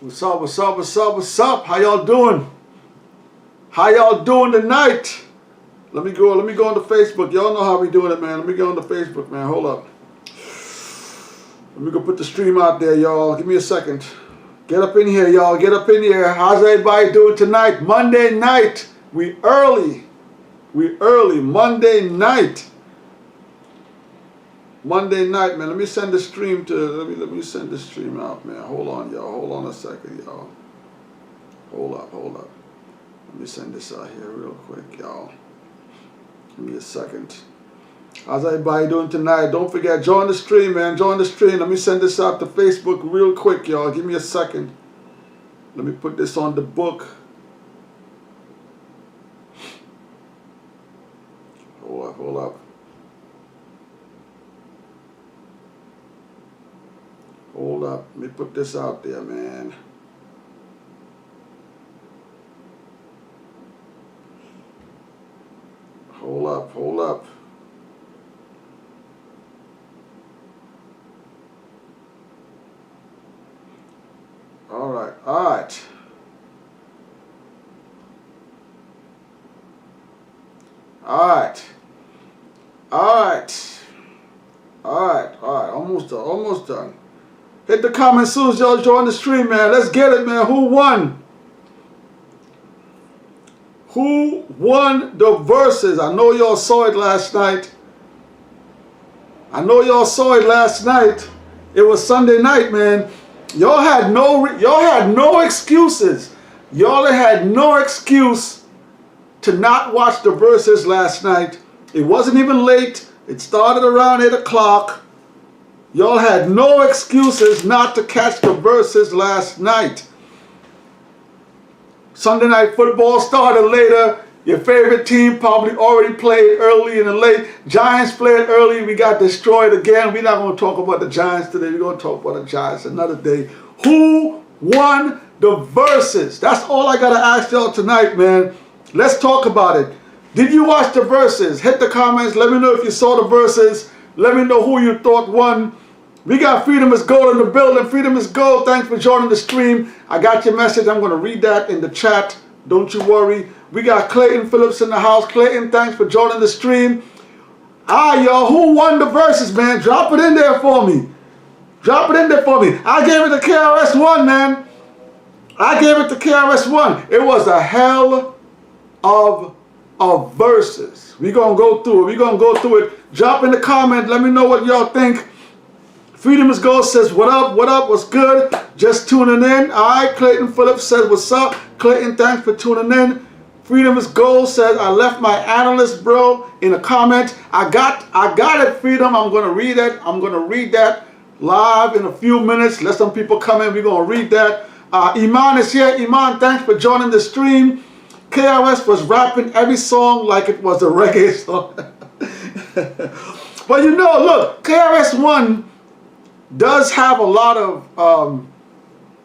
What's up, what's up, what's up, what's up? How y'all doing? How y'all doing tonight? Let me go on the Facebook. Y'all know how we doing it, man. Let me go on the Facebook, man. Hold up. Let me go put the stream out there, y'all. Give me a second. Get up in here, y'all. Get up in here. How's everybody doing tonight? Monday night. We early. We early. Monday night. Monday night, man. Let me send the stream to, let me send the stream out, man. Hold on, y'all. Hold on a second, y'all. Hold up. Let me send this out here real quick, y'all. Give me a second. How's everybody doing tonight? Don't forget, join the stream, man. Join the stream. Let me send this out to Facebook real quick, y'all. Give me a second. Let me put this on the book. Hold up. Hold up, let me put this out there, man. Hold up. All right. Almost done. Hit the comments soon as y'all join the stream, man. Let's get it, man. Who won? Who won the Verzuz? I know y'all saw it last night. It was Sunday night, man. Y'all had no excuses. Y'all had no excuse to not watch the Verzuz last night. It wasn't even late. It started around 8 o'clock. Y'all had no excuses not to catch the Verzuz last night. Sunday night football started later. Your favorite team probably already played early and late. Giants played early. We got destroyed again. We're not going to talk about the Giants today. We're going to talk about the Giants another day. Who won the Verzuz? That's all I got to ask y'all tonight, man. Let's talk about it. Did you watch the Verzuz? Hit the comments. Let me know if you saw the Verzuz. Let me know who you thought won. We got Freedom is Gold in the building. Freedom is Gold. Thanks for joining the stream. I got your message. I'm going to read that in the chat. Don't you worry. We got Clayton Phillips in the house. Clayton, thanks for joining the stream. Y'all, who won the Verzuz, man? Drop it in there for me. I gave it to KRS-ONE, man. It was a hell of a Verzuz. We're going to go through it. Drop in the comment. Let me know what y'all think. Freedom is Gold says, what up, what's good? Just tuning in. All right, Clayton Phillips says, what's up? Clayton, thanks for tuning in. Freedom is Gold says, I left my analyst, bro, in a comment. I got it, Freedom. I'm going to read it. I'm going to read that live in a few minutes. Let some people come in. We're going to read that. Iman is here. Iman, thanks for joining the stream. KRS was rapping every song like it was a reggae song. But you know, look, KRS-ONE does have a lot of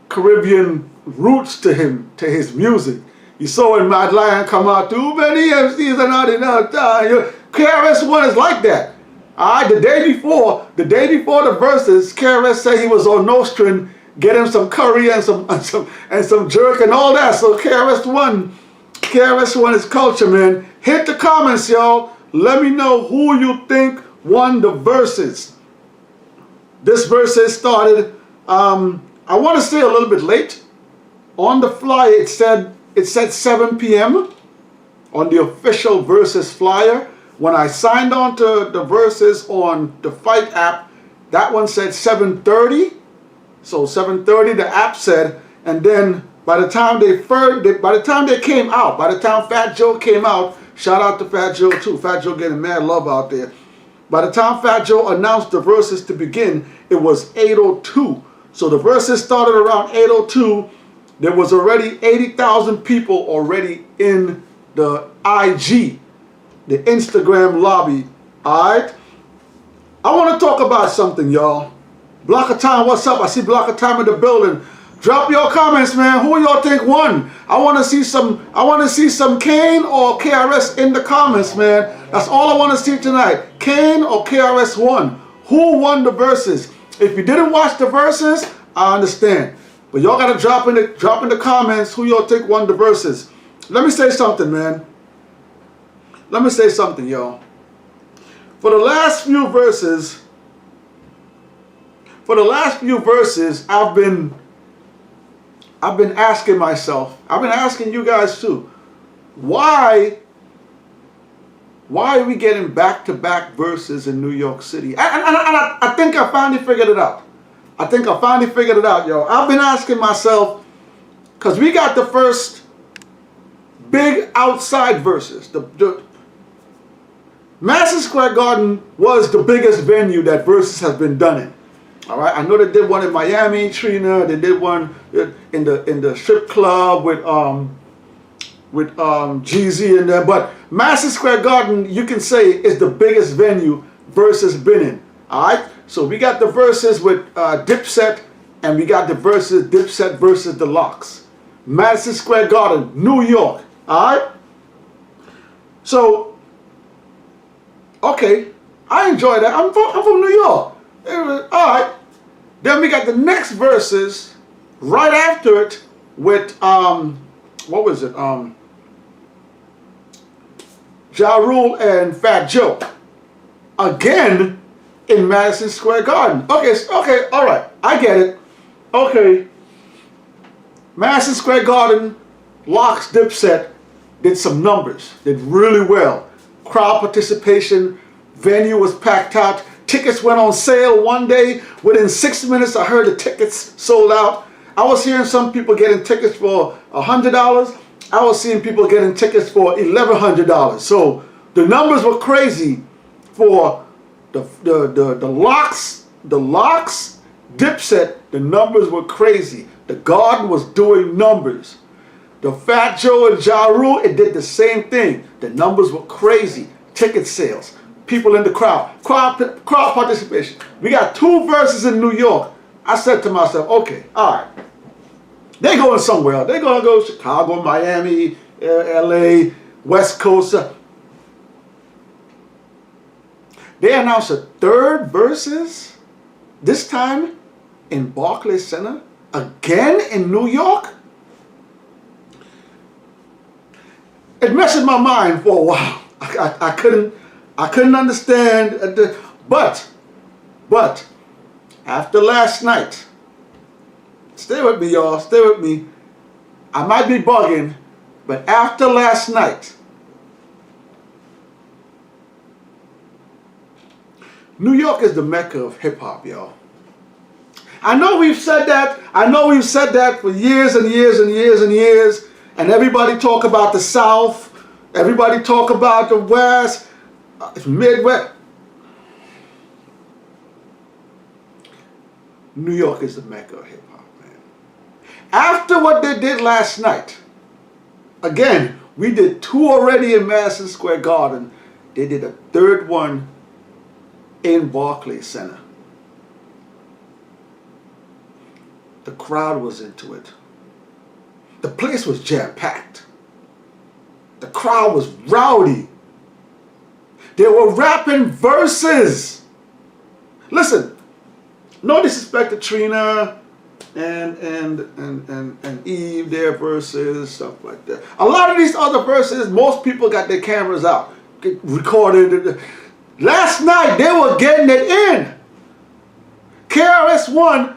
Caribbean roots to his music. You saw when Mad Lion come out, too many MCs are not enough time. KRS-ONE is like that. Alright, the day before the Verzuz, KRS said he was on Nostrum, get him some curry and some jerk and all that. So KRS-ONE is culture, man. Hit the comments, y'all. Let me know who you think won the Verzuz. This Verzuz started, I want to say a little bit late. On the flyer, it said 7 p.m. on the official Verzuz flyer. When I signed on to the Verzuz on the Fight app, that one said 7:30. So 7:30, the app said, and then by the time they came out, by the time Fat Joe came out, shout out to Fat Joe too. Fat Joe getting mad love out there. By the time Fat Joe announced the Verzuz to begin, it was 8:02. So the Verzuz started around 8:02. There was already 80,000 people already in the IG, the Instagram lobby. Alright? I want to talk about something, y'all. Block of Time, what's up? I see Block of Time in the building. Drop your comments, man. Who y'all think won? I want to see some Kane or KRS in the comments, man. That's all I want to see tonight. Kane or KRS-ONE. Who won the Verzuz? If you didn't watch the Verzuz, I understand. But y'all gotta drop in the comments who y'all think won the verses. Let me say something, man. Let me say something, y'all. For the last few verses, I've been asking myself, I've been asking you guys too, why are we getting back-to-back verses in New York City? And I think I finally figured it out. Yo. I've been asking myself, because we got the first big outside verses. The Madison Square Garden was the biggest venue that verses has been done in. All right, I know they did one in Miami, Trina. They did one in the strip club with Jeezy in there. But Madison Square Garden, you can say, is the biggest venue versus been in. All right, so we got the verses with Dipset, and we got the verses Dipset versus the Lox. Madison Square Garden, New York. All right. So, okay, I enjoy that. I'm from New York. All right. Then we got the next verses right after it with what was it? Ja Rule and Fat Joe. Again in Madison Square Garden. Okay, all right. I get it. Okay. Madison Square Garden, Lox, Dipset did some numbers. Did really well. Crowd participation, venue was packed out. Tickets went on sale one day. Within 6 minutes, I heard the tickets sold out. I was hearing some people getting tickets for $100. I was seeing people getting tickets for $1,100. So the numbers were crazy for the Lox, Dipset. The numbers were crazy. The Garden was doing numbers. The Fat Joe and Ja Rule, it did the same thing. The numbers were crazy. Ticket sales. People in the crowd participation. We got 2 verses in New York. I said to myself, okay, all right. They're going somewhere. They're going to go Chicago, Miami, LA, West Coast. They announced a 3rd verses, this time in Barclays Center, again in New York. It messed with my mind for a while. I couldn't understand, but after last night, stay with me, y'all, stay with me. I might be bugging, but after last night, New York is the mecca of hip hop, y'all. I know we've said that. For years and years and years and years, and everybody talk about the South. Everybody talk about the West, Midwest. New York is the mecca of hip-hop, man. After what they did last night, again, we did 2 already in Madison Square Garden. They did a 3rd one in Barclays Center. The crowd was into it. The place was jam-packed. The crowd was rowdy. They were rapping verses. Listen, no disrespect to Trina and Eve, their verses, stuff like that. A lot of these other verses, most people got their cameras out, recorded. Last night, they were getting it in. KRS-ONE,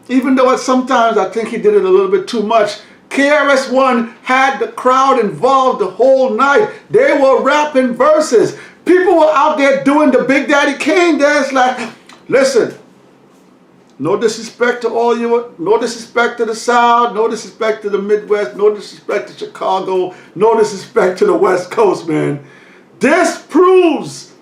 even though sometimes I think he did it a little bit too much, KRS-ONE had the crowd involved the whole night. They were rapping verses. People were out there doing the Big Daddy Kane dance. Like, listen, no disrespect to all you, no disrespect to the South, no disrespect to the Midwest, no disrespect to Chicago, no disrespect to the West Coast, man. This proves,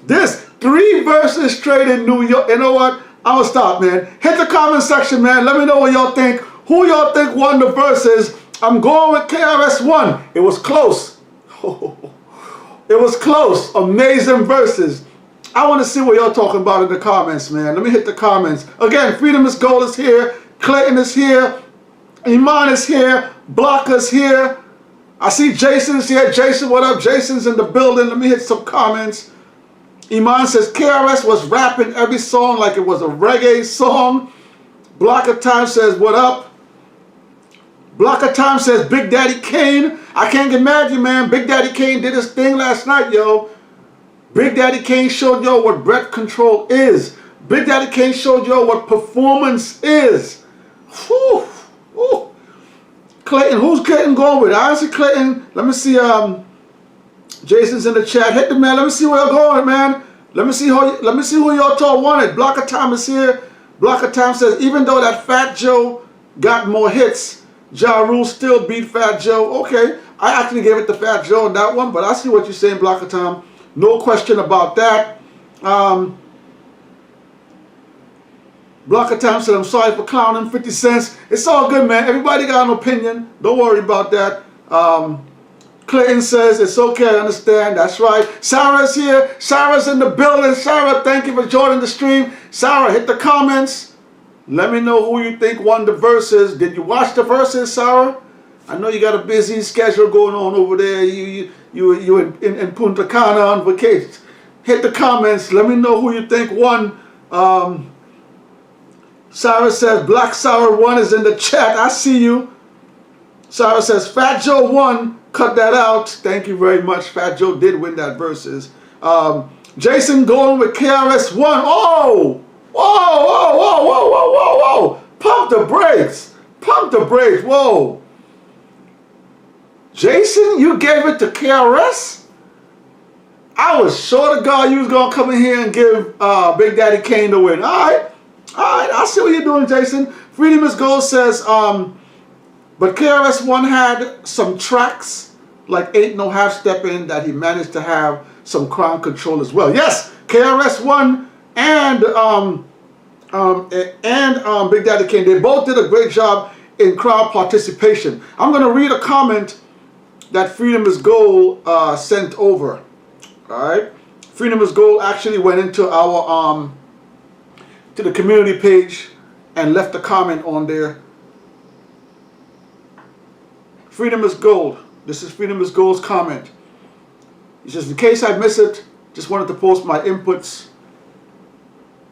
this 3 verses straight in New York. You know what? I'm gonna stop, man. Hit the comment section, man. Let me know what y'all think. Who y'all think won the verses? I'm going with KRS-ONE. It was close. It was close. Amazing verses. I want to see what y'all talking about in the comments, man. Let me hit the comments. Again, Freedom is Gold is here. Clayton is here. Iman is here. Blocker's here. I see Jason's here. Jason, what up? Jason's in the building. Let me hit some comments. Iman says KRS was rapping every song like it was a reggae song. Blocker Time says, what up? Block of Time says Big Daddy Kane. I can't get mad at you, man. Big Daddy Kane did his thing last night, yo. Big Daddy Kane showed y'all what breath control is. Big Daddy Kane showed y'all what performance is. Whew. Whew. Clayton, who's Clayton going with? I see Clayton. Let me see. Jason's in the chat. Hit the man. Let me see where you're going, man. Let me see who y'all told wanted. Block of Time is here. Block of Time says even though that Fat Joe got more hits, Ja Rule still beat Fat Joe. Okay, I actually gave it to Fat Joe on that one, but I see what you're saying, Block of Time. No question about that. Block of Time said, I'm sorry for clowning 50 cents. It's all good, man. Everybody got an opinion. Don't worry about that. Clayton says, it's okay, I understand. That's right. Sarah's here. Sarah's in the building. Sarah, thank you for joining the stream. Sarah, hit the comments. Let me know who you think won the verses. Did you watch the verses, Sarah? I know you got a busy schedule going on over there. You in Punta Cana on vacation. Hit the comments. Let me know who you think won. Sarah says Black Sour 1 is in the chat. I see you. Sarah says Fat Joe won. Cut that out. Thank you very much. Fat Joe did win that versus. Jason going with KRS-ONE. Oh! Whoa, whoa, whoa, whoa, whoa, whoa, whoa. Pump the brakes. Pump the brakes. Whoa. Jason, you gave it to KRS? I was sure to God you was going to come in here and give Big Daddy Kane the win. All right. All right. I see what you're doing, Jason. Freedom is Gold says, but KRS-ONE had some tracks, like Ain't No Half Steppin', that he managed to have some crowd control as well. Yes, KRS-ONE and Big Daddy Kane, they both did a great job in crowd participation. I'm going to read a comment that Freedom is Gold sent over. All right, Freedom is Gold actually went into our to the community page and left a comment on there. Freedom is Gold. This is Freedom is Gold's comment. He says, in case I miss it, just wanted to post my inputs.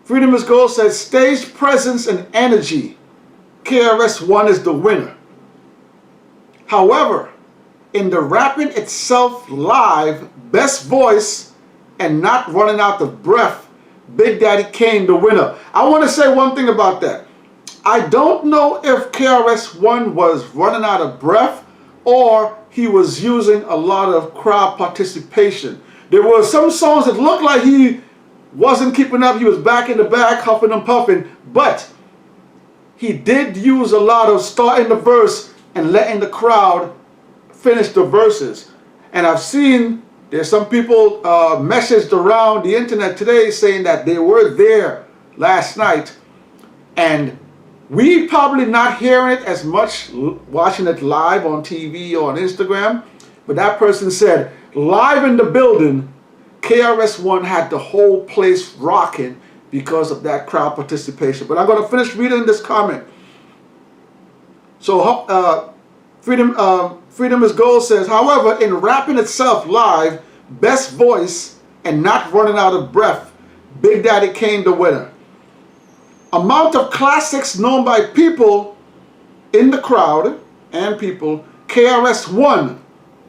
Freedom is Gold says, stage presence and energy. KRS-ONE is the winner. However, in the rapping itself live, best voice, and not running out of breath, Big Daddy Kane the winner. I want to say one thing about that. I don't know if KRS-ONE was running out of breath or he was using a lot of crowd participation. There were some songs that looked like he wasn't keeping up. He was back in the back, huffing and puffing, but he did use a lot of starting the verse and letting the crowd finish the verses. And I've seen there's some people messaged around the internet today saying that they were there last night, and we probably not hearing it as much watching it live on TV or on Instagram, but that person said live in the building, KRS-ONE had the whole place rocking because of that crowd participation. But I'm going to finish reading this comment. So Freedom is Gold says, however, in rapping itself live, best voice and not running out of breath, Big Daddy Kane the winner. Amount of classics known by people in the crowd and people, KRS-ONE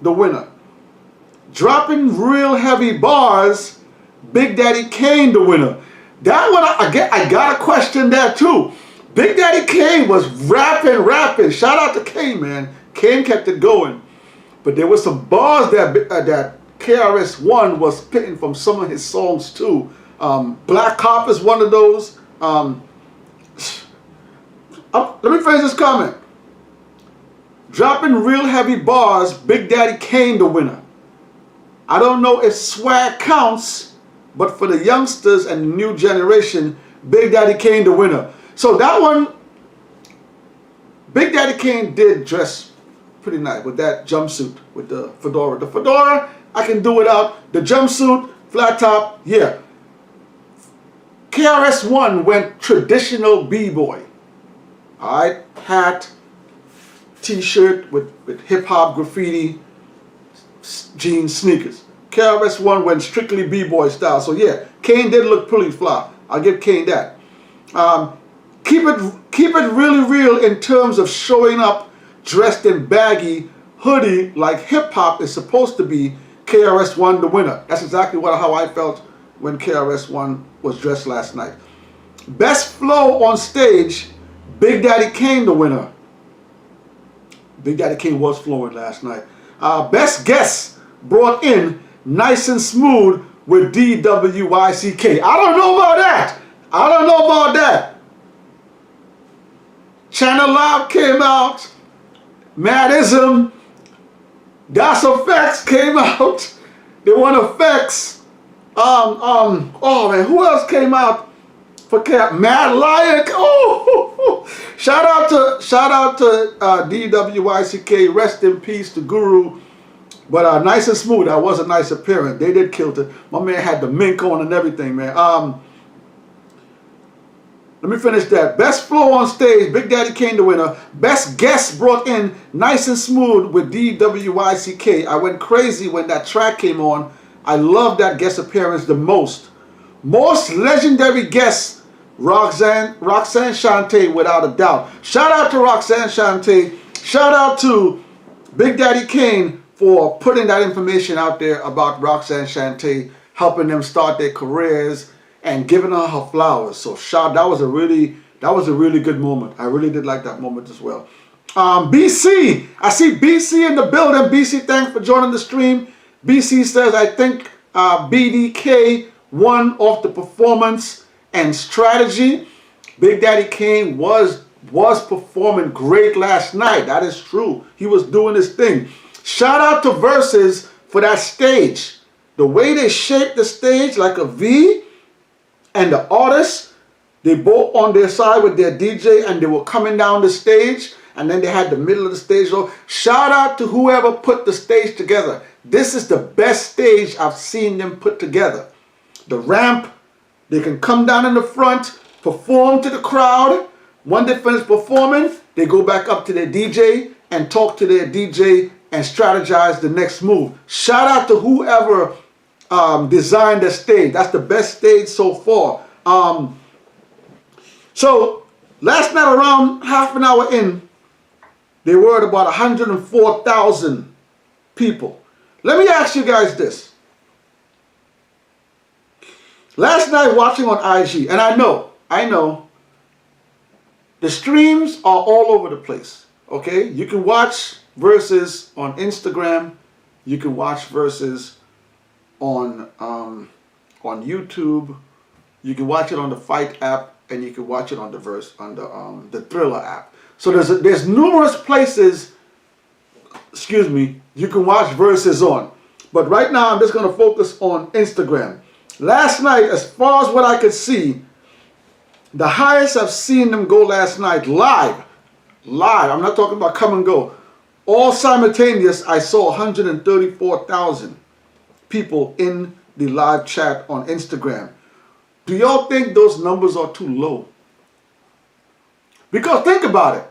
the winner. Dropping real heavy bars, Big Daddy Kane the winner. That one, I got a question there too. Big Daddy Kane was rapping. Shout out to Kane, man. Kane kept it going. But there were some bars that KRS-ONE was spitting from some of his songs too. Black Cop is one of those. Let me finish this comment. Dropping real heavy bars, Big Daddy Kane the winner. I don't know if swag counts, but for the youngsters and the new generation, Big Daddy Kane the winner. So that one, Big Daddy Kane did dress pretty nice with that jumpsuit, with the fedora. The fedora, I can do without. The jumpsuit, flat top, yeah. KRS-ONE went traditional b-boy. Alright, hat, t-shirt with hip-hop graffiti, jeans, sneakers. KRS-ONE went strictly b-boy style. So yeah, Kane did look pretty fly. I'll give Kane that. Keep it really real in terms of showing up dressed in baggy hoodie like hip hop is supposed to be, KRS-ONE the winner. That's exactly how I felt when KRS-ONE was dressed last night. Best flow on stage, Big Daddy Kane the winner. Big Daddy Kane was flowing last night. Best guest brought in, Nice and Smooth with DWYCK. I don't know about that. I don't know about that. Channel Live came out. Madism. Das Effects came out. They want effects. Oh man, who else came out for Cap? Mad Lion. Oh, shout out to DWYCK. Rest in peace to Guru. But Nice and Smooth, that was a nice appearance. They did kill it. My man had the mink on and everything, man. Let me finish that. Best flow on stage, Big Daddy Kane the winner. Best guest brought in, Nice and Smooth with DWYCK. I went crazy when that track came on. I love that guest appearance the most. Most legendary guest, Roxanne Shante, without a doubt. Shout out to Roxanne Shante. Shout out to Big Daddy Kane for putting that information out there about Roxanne Shante, helping them start their careers and giving her flowers. So that was a really good moment. I really did like that moment as well. BC, I see BC in the building. BC, thanks for joining the stream. BC says, I think BDK won off the performance and strategy. Big Daddy Kane was performing great last night. That is true. He was doing his thing. Shout out to Verzuz for that stage. The way they shaped the stage like a V, and the artists, they both on their side with their DJ, and they were coming down the stage, and then they had the middle of the stage. So shout out to whoever put the stage together. This is the best stage I've seen them put together. The ramp, they can come down in the front, perform to the crowd. When they finish performing, they go back up to their DJ and talk to their DJ and strategize the next move. Shout out to whoever designed the stage. That's the best stage so far. So last night, around half an hour in, they were at about 104,000 people. Let me ask you guys this. Last night watching on IG, and I know, the streams are all over the place. Okay, you can watch Verzuz on Instagram. You can watch Verzuz on YouTube. You can watch it on the Fight app, and you can watch it on the Thriller app. So there's numerous places, you can watch Verzuz on. But right now I'm just going to focus on Instagram. Last night, as far as what I could see, the highest I've seen them go last night live, I'm not talking about come and go, all simultaneous, I saw 134,000 people in the live chat on Instagram. Do y'all think those numbers are too low? Because think about it.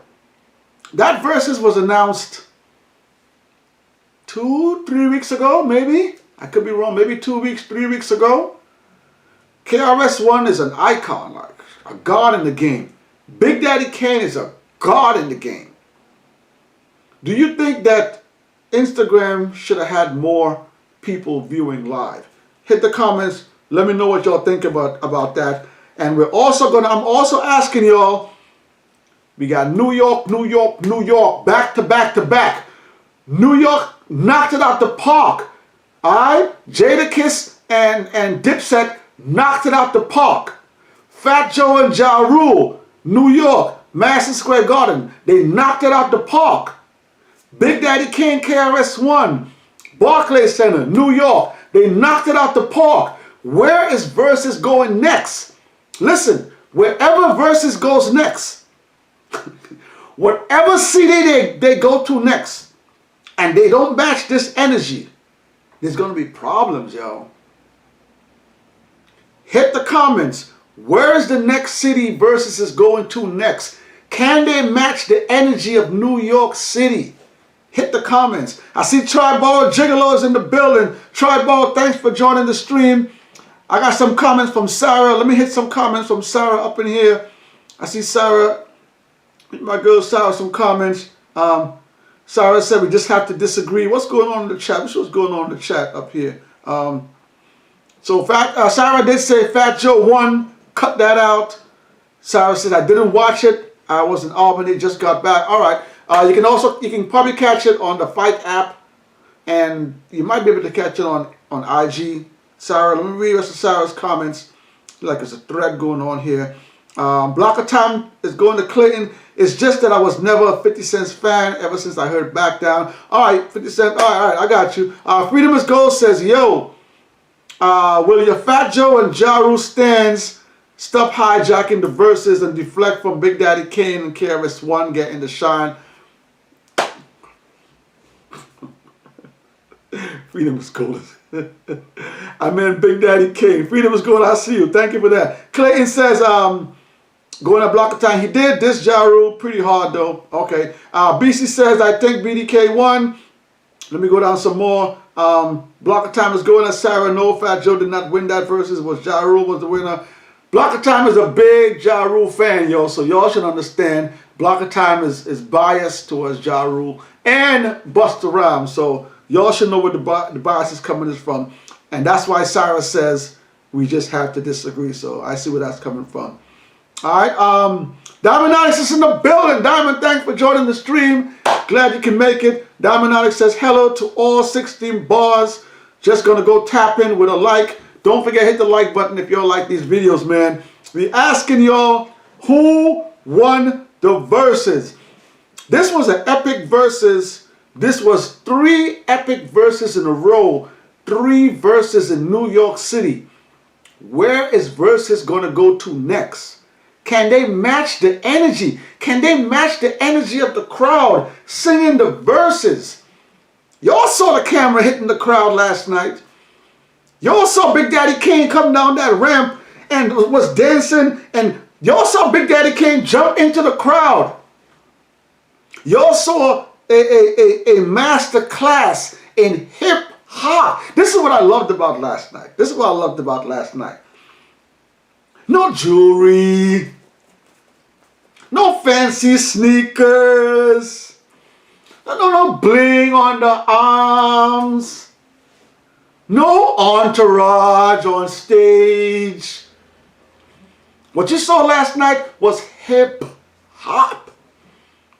That Verzuz was announced 2-3 weeks ago, maybe. I could be wrong. Maybe 2 weeks, 3 weeks ago. KRS-ONE is an icon, like a god in the game. Big Daddy Kane is a god in the game. Do you think that Instagram should have had more people viewing live? Hit the comments. Let me know what y'all think about that. And I'm also asking y'all, we got New York, back to back to back. New York knocked it out the park. Alright? Jadakiss and Dipset knocked it out the park. Fat Joe and Ja Rule, New York, Madison Square Garden, they knocked it out the park. Big Daddy Kane, KRS-ONE, Barclays Center, New York, they knocked it out the park. Where is Verzuz going next? Listen, wherever Verzuz goes next, whatever city they go to next, and they don't match this energy, there's going to be problems, yo. Hit the comments. Where is the next city Verzuz is going to next? Can they match the energy of New York City? Hit the comments. I see Tribal Gigolos in the building. Tribal, thanks for joining the stream. I got some comments from Sarah. Let me hit some comments from Sarah up in here. I see Sarah, my girl Sarah, some comments. Sarah said we just have to disagree. What's going on in the chat? What's going on in the chat up here? So Sarah did say Fat Joe won. Cut that out. Sarah said I didn't watch it. I was in Albany, just got back. All right. You can probably catch it on the Fight app, and you might be able to catch it on IG. Sarah, let me read the rest of Sarah's comments. Like there's a thread going on here. Block of Time is going to Clayton. It's just that I was never a 50 Cent's fan ever since I heard Back Down. All right, 50 Cent. All right, I got you. Freedom is Gold says, yo, will your Fat Joe and Ja Rule stands stop hijacking the verses and deflect from Big Daddy Kane and KRS-ONE getting the shine? Freedom is Gold. I meant Big Daddy Kane. Freedom is Gold. I see you. Thank you for that. Clayton says, going at Block of Time. He did this Ja Rule pretty hard though. Okay. BC says, I think BDK won. Let me go down some more. Block of Time is going at Sarah. No, Fat Joe did not win that versus. Was Ja Rule was the winner. Block of Time is a big Ja Rule fan, yo. So y'all should understand. Block of Time is biased towards Ja Rule and Busta Rhymes. So y'all should know where the bias is coming from. And that's why Sarah says we just have to disagree. So I see where that's coming from. All right. Diamond Onyx is in the building. Diamond, thanks for joining the stream. Glad you can make it. Diamond Onyx says hello to all 16 bars. Just going to go tap in with a like. Don't forget, hit the like button if y'all like these videos, man. We asking y'all who won the verses. This was an epic versus. This was 3 epic verses in a row. 3 verses in New York City. Where is Versus going to go to next? Can they match the energy? Can they match the energy of the crowd singing the verses? Y'all saw the camera hitting the crowd last night. Y'all saw Big Daddy Kane come down that ramp and was dancing. And y'all saw Big Daddy Kane jump into the crowd. Y'all saw a master class in hip hop. This is what I loved about last night. This is what I loved about last night. No jewelry. No fancy sneakers. No bling on the arms. No entourage on stage. What you saw last night was hip hop.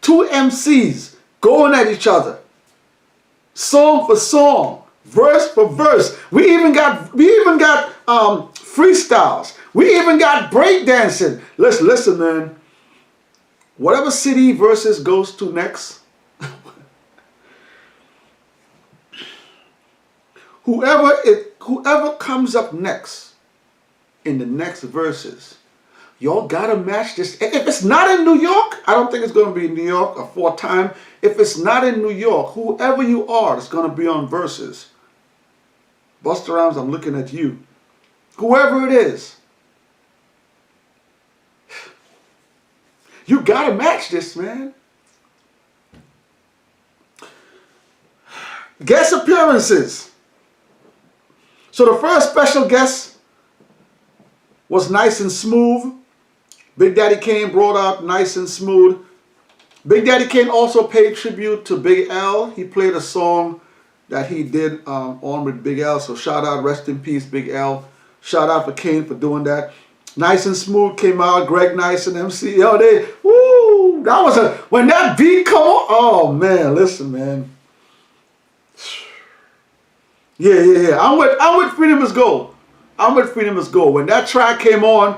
2 MCs going at each other. Song for song. Verse for verse. We even got freestyles. We even got breakdancing. Listen, man. Whatever city Versus goes to next, whoever comes up next in the next Versus, y'all gotta match this. If it's not in New York, I don't think it's gonna be in New York a 4th time. If it's not in New York, whoever you are, it's gonna be on Versus. Busta Rhymes, I'm looking at you. Whoever it is, you gotta match this, man. Guest appearances. So the first special guest was Nice and Smooth. Big Daddy Kane brought out Nice and Smooth. Big Daddy Kane also paid tribute to Big L. He played a song that he did on with Big L. So shout out, rest in peace, Big L. Shout out for Kane for doing that. Nice and Smooth came out. Greg Nice and MC. Yo, that was when that beat come on. Oh man, listen, man. Yeah. I'm with Freedom is Gold. I'm with Freedom is Gold. When that track came on,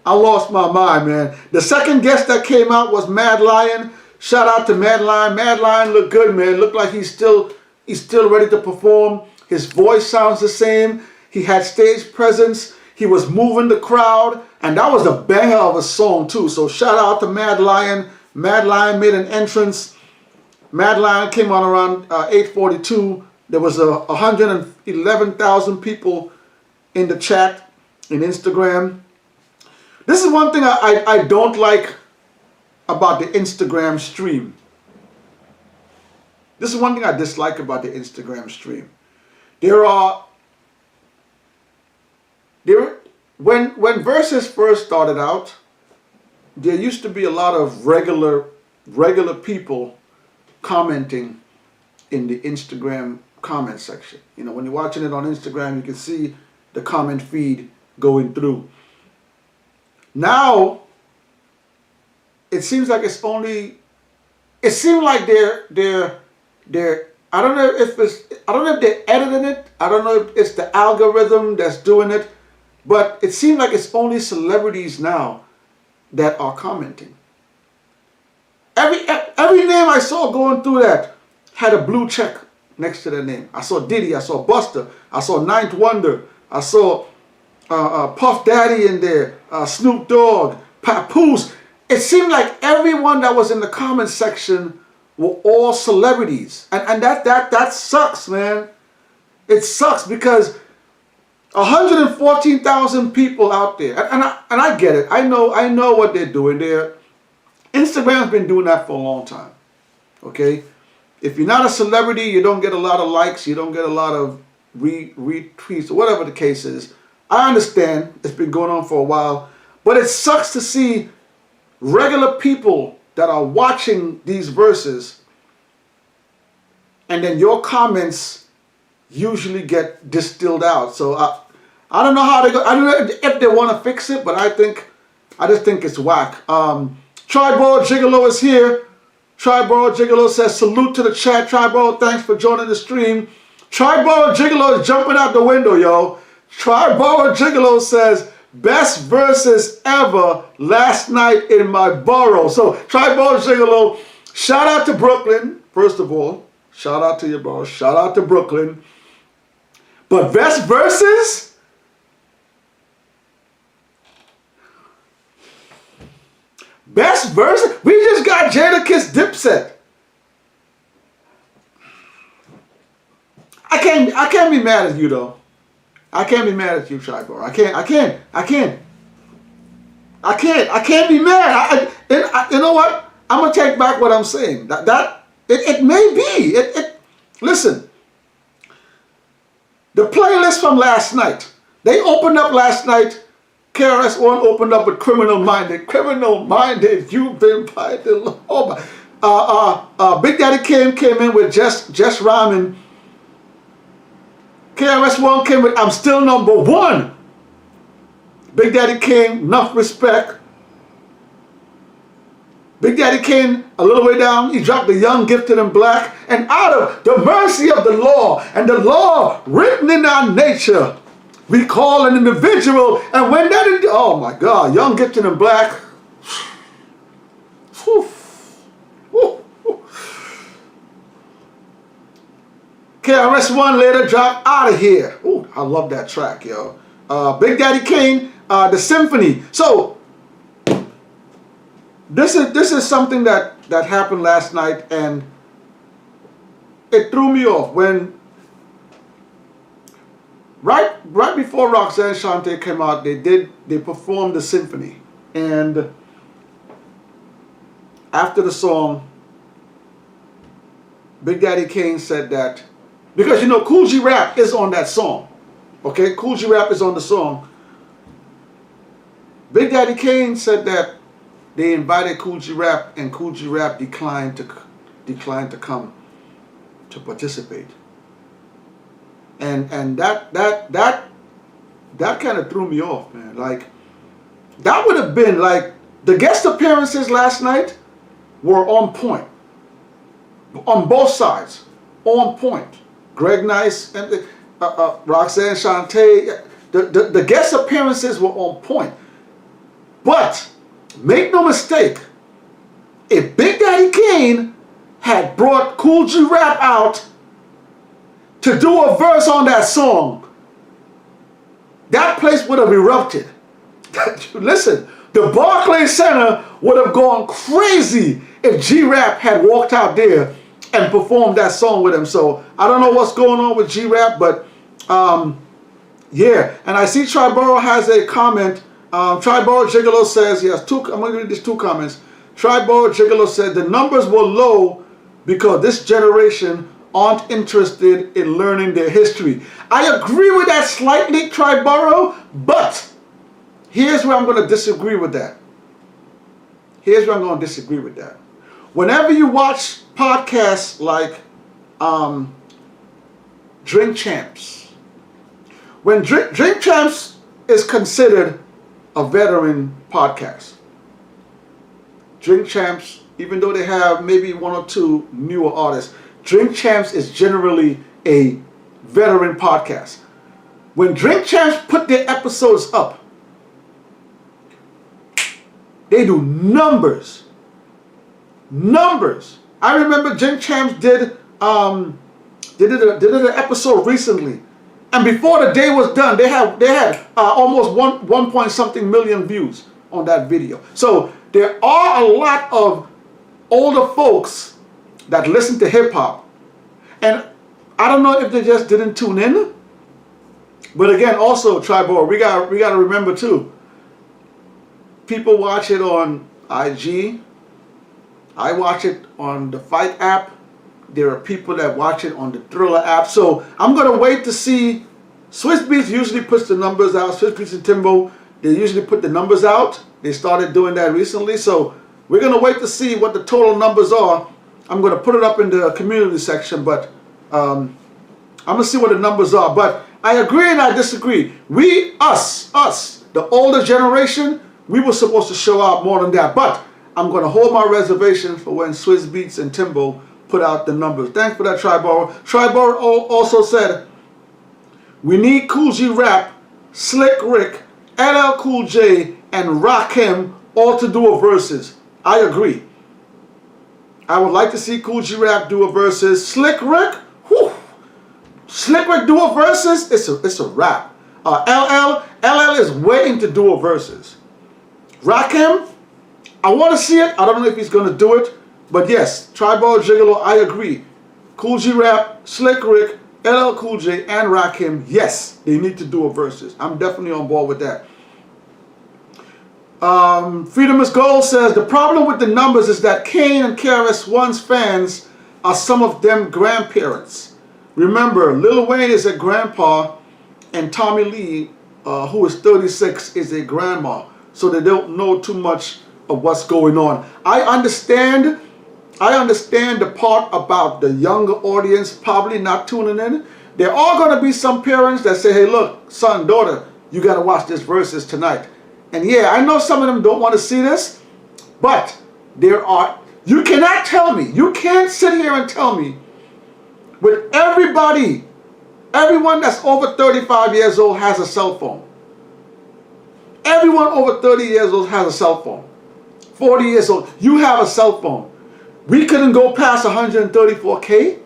I lost my mind, man. The second guest that came out was Mad Lion. Shout out to Mad Lion. Mad Lion looked good, man. Looked like he's still ready to perform. His voice sounds the same. He had stage presence. He was moving the crowd, and that was a banger of a song too. So shout out to Mad Lion. Mad Lion made an entrance. Mad Lion came on around 8:42. There was 111,000 people in the chat, in Instagram. This is one thing I don't like about the Instagram stream. This is one thing I dislike about the Instagram stream. When Versus first started out, there used to be a lot of regular people commenting in the Instagram comment section. You know, when you're watching it on Instagram, you can see the comment feed going through. Now, it seems like it's only, it seems like they're I don't know if they're editing it. I don't know if it's the algorithm that's doing it, but it seems like it's only celebrities now that are commenting. Every name I saw going through that had a blue check next to their name. I saw Diddy, I saw Buster, I saw Ninth Wonder, I saw Puff Daddy in there, Snoop Dogg, Papoose. It seemed like everyone that was in the comment section were all celebrities, and that sucks, man. It sucks because 114,000 people out there, and I get it. I know what they're doing. Instagram's been doing that for a long time. Okay, if you're not a celebrity, you don't get a lot of likes, you don't get a lot of retweets, or whatever the case is. I understand it's been going on for a while, but it sucks to see regular people that are watching these verses, and then your comments usually get distilled out. So I don't know how they go. I don't know if they want to fix it, but I just think it's whack. Tribal Gigolo is here. Tribal Gigolo says salute to the chat. Tribal, thanks for joining the stream. Tribal Gigolo is jumping out the window, yo. Tribal Gigolo says best verses ever last night in my borough. So Tribal Gigolo, shout out to Brooklyn. First of all, shout out to your borough. Shout out to Brooklyn. But best verses? Best verses? We just got Jadakiss Dipset. I can't be mad at you though. I can't be mad at you, Tribal. I can't be mad. You know what? I'm gonna take back what I'm saying. It may be. Listen. The playlist from last night. They opened up last night. KRS-ONE opened up with Criminal Minded. Criminal Minded, you've been by the Lord. Big Daddy Kane came in with just rhyming. KRS-ONE came with I'm Still Number One. Big Daddy Kane, Enough Respect. Big Daddy Kane, a little way down, he dropped the Young, Gifted, and Black. And out of the mercy of the law and the law written in our nature, we call an individual. And when that, oh my God, Young, Gifted, and Black. KRS-ONE later dropped Out of Here. Ooh, I love that track, yo. Big Daddy Kane, The Symphony. So this is something that happened last night, and it threw me off when right before Roxanne Shante came out, they performed The Symphony, and after the song, Big Daddy Kane said that, because you know Kool G Rap is on that song, okay? Kool G Rap is on the song. Big Daddy Kane said that they invited Kool G Rap, and Kool G Rap declined to come to participate. And that kind of threw me off, man. Like, that would have been like, the guest appearances last night were on point. On both sides, on point. Greg Nice and Roxanne Shante, the guest appearances were on point. But make no mistake, if Big Daddy Kane had brought Kool G Rap out to do a verse on that song, that place would have erupted. Listen, the Barclays Center would have gone crazy if G-Rap had walked out there and performed that song with him. So I don't know what's going on with G-Rap, but yeah. And I see Triborough has a comment. Triborough Gigolo says, he has two, I'm going to read these two comments. Triborough Gigolo said, the numbers were low because this generation aren't interested in learning their history. I agree with that slightly, Triborough, but here's where I'm going to disagree with that. Here's where I'm going to disagree with that. Whenever you watch podcasts like Drink Champs, when Drink Champs is considered a veteran podcast. Drink Champs, even though they have maybe one or two newer artists, Drink Champs is generally a veteran podcast. When Drink Champs put their episodes up, they do numbers. Numbers. I remember Drink Champs did an episode recently, and before the day was done, they had almost one point something million views on that video. So there are a lot of older folks that listen to hip hop, and I don't know if they just didn't tune in. But again, also Tribal, we got to remember too. People watch it on IG. I watch it on the Fight app. There are people that watch it on the Thriller app. So I'm gonna wait to see. Swiss Beats usually puts the numbers out. Swiss Beats and Timbo, they usually put the numbers out. They started doing that recently. So we're gonna wait to see what the total numbers are. I'm gonna put it up in the community section, but I'm gonna see what the numbers are. But I agree and I disagree. Us, the older generation, we were supposed to show out more than that. But I'm gonna hold my reservation for when Swiss Beats and Timbo put out the numbers. Thanks for that, Tribor. Tribor also said, we need Kool G Rap, Slick Rick, LL Cool J, and Rakim all to do a versus. I agree. I would like to see Kool G Rap do a versus. Slick Rick, whew. Slick Rick do a versus, it's a wrap. LL is waiting to do a versus. Rakim, I want to see it. I don't know if he's going to do it. But yes, Tribal Gigolo, I agree. Kool G Rap, Slick Rick, LL Cool J, and Rakim, yes, they need to do a versus. I'm definitely on board with that. Freedom is Gold says, the problem with the numbers is that Kane and KRS-One's fans are some of them grandparents. Remember, Lil Wayne is a grandpa, and Tommy Lee, who is 36, is a grandma. So they don't know too much of what's going on. I understand the part about the younger audience probably not tuning in. There are going to be some parents that say, hey, look, son, daughter, you got to watch this versus tonight. And yeah, I know some of them don't want to see this, but you cannot tell me, you can't sit here and tell me with everyone that's over 35 years old has a cell phone. Everyone over 30 years old has a cell phone. 40 years old, you have a cell phone. We couldn't go past 134K?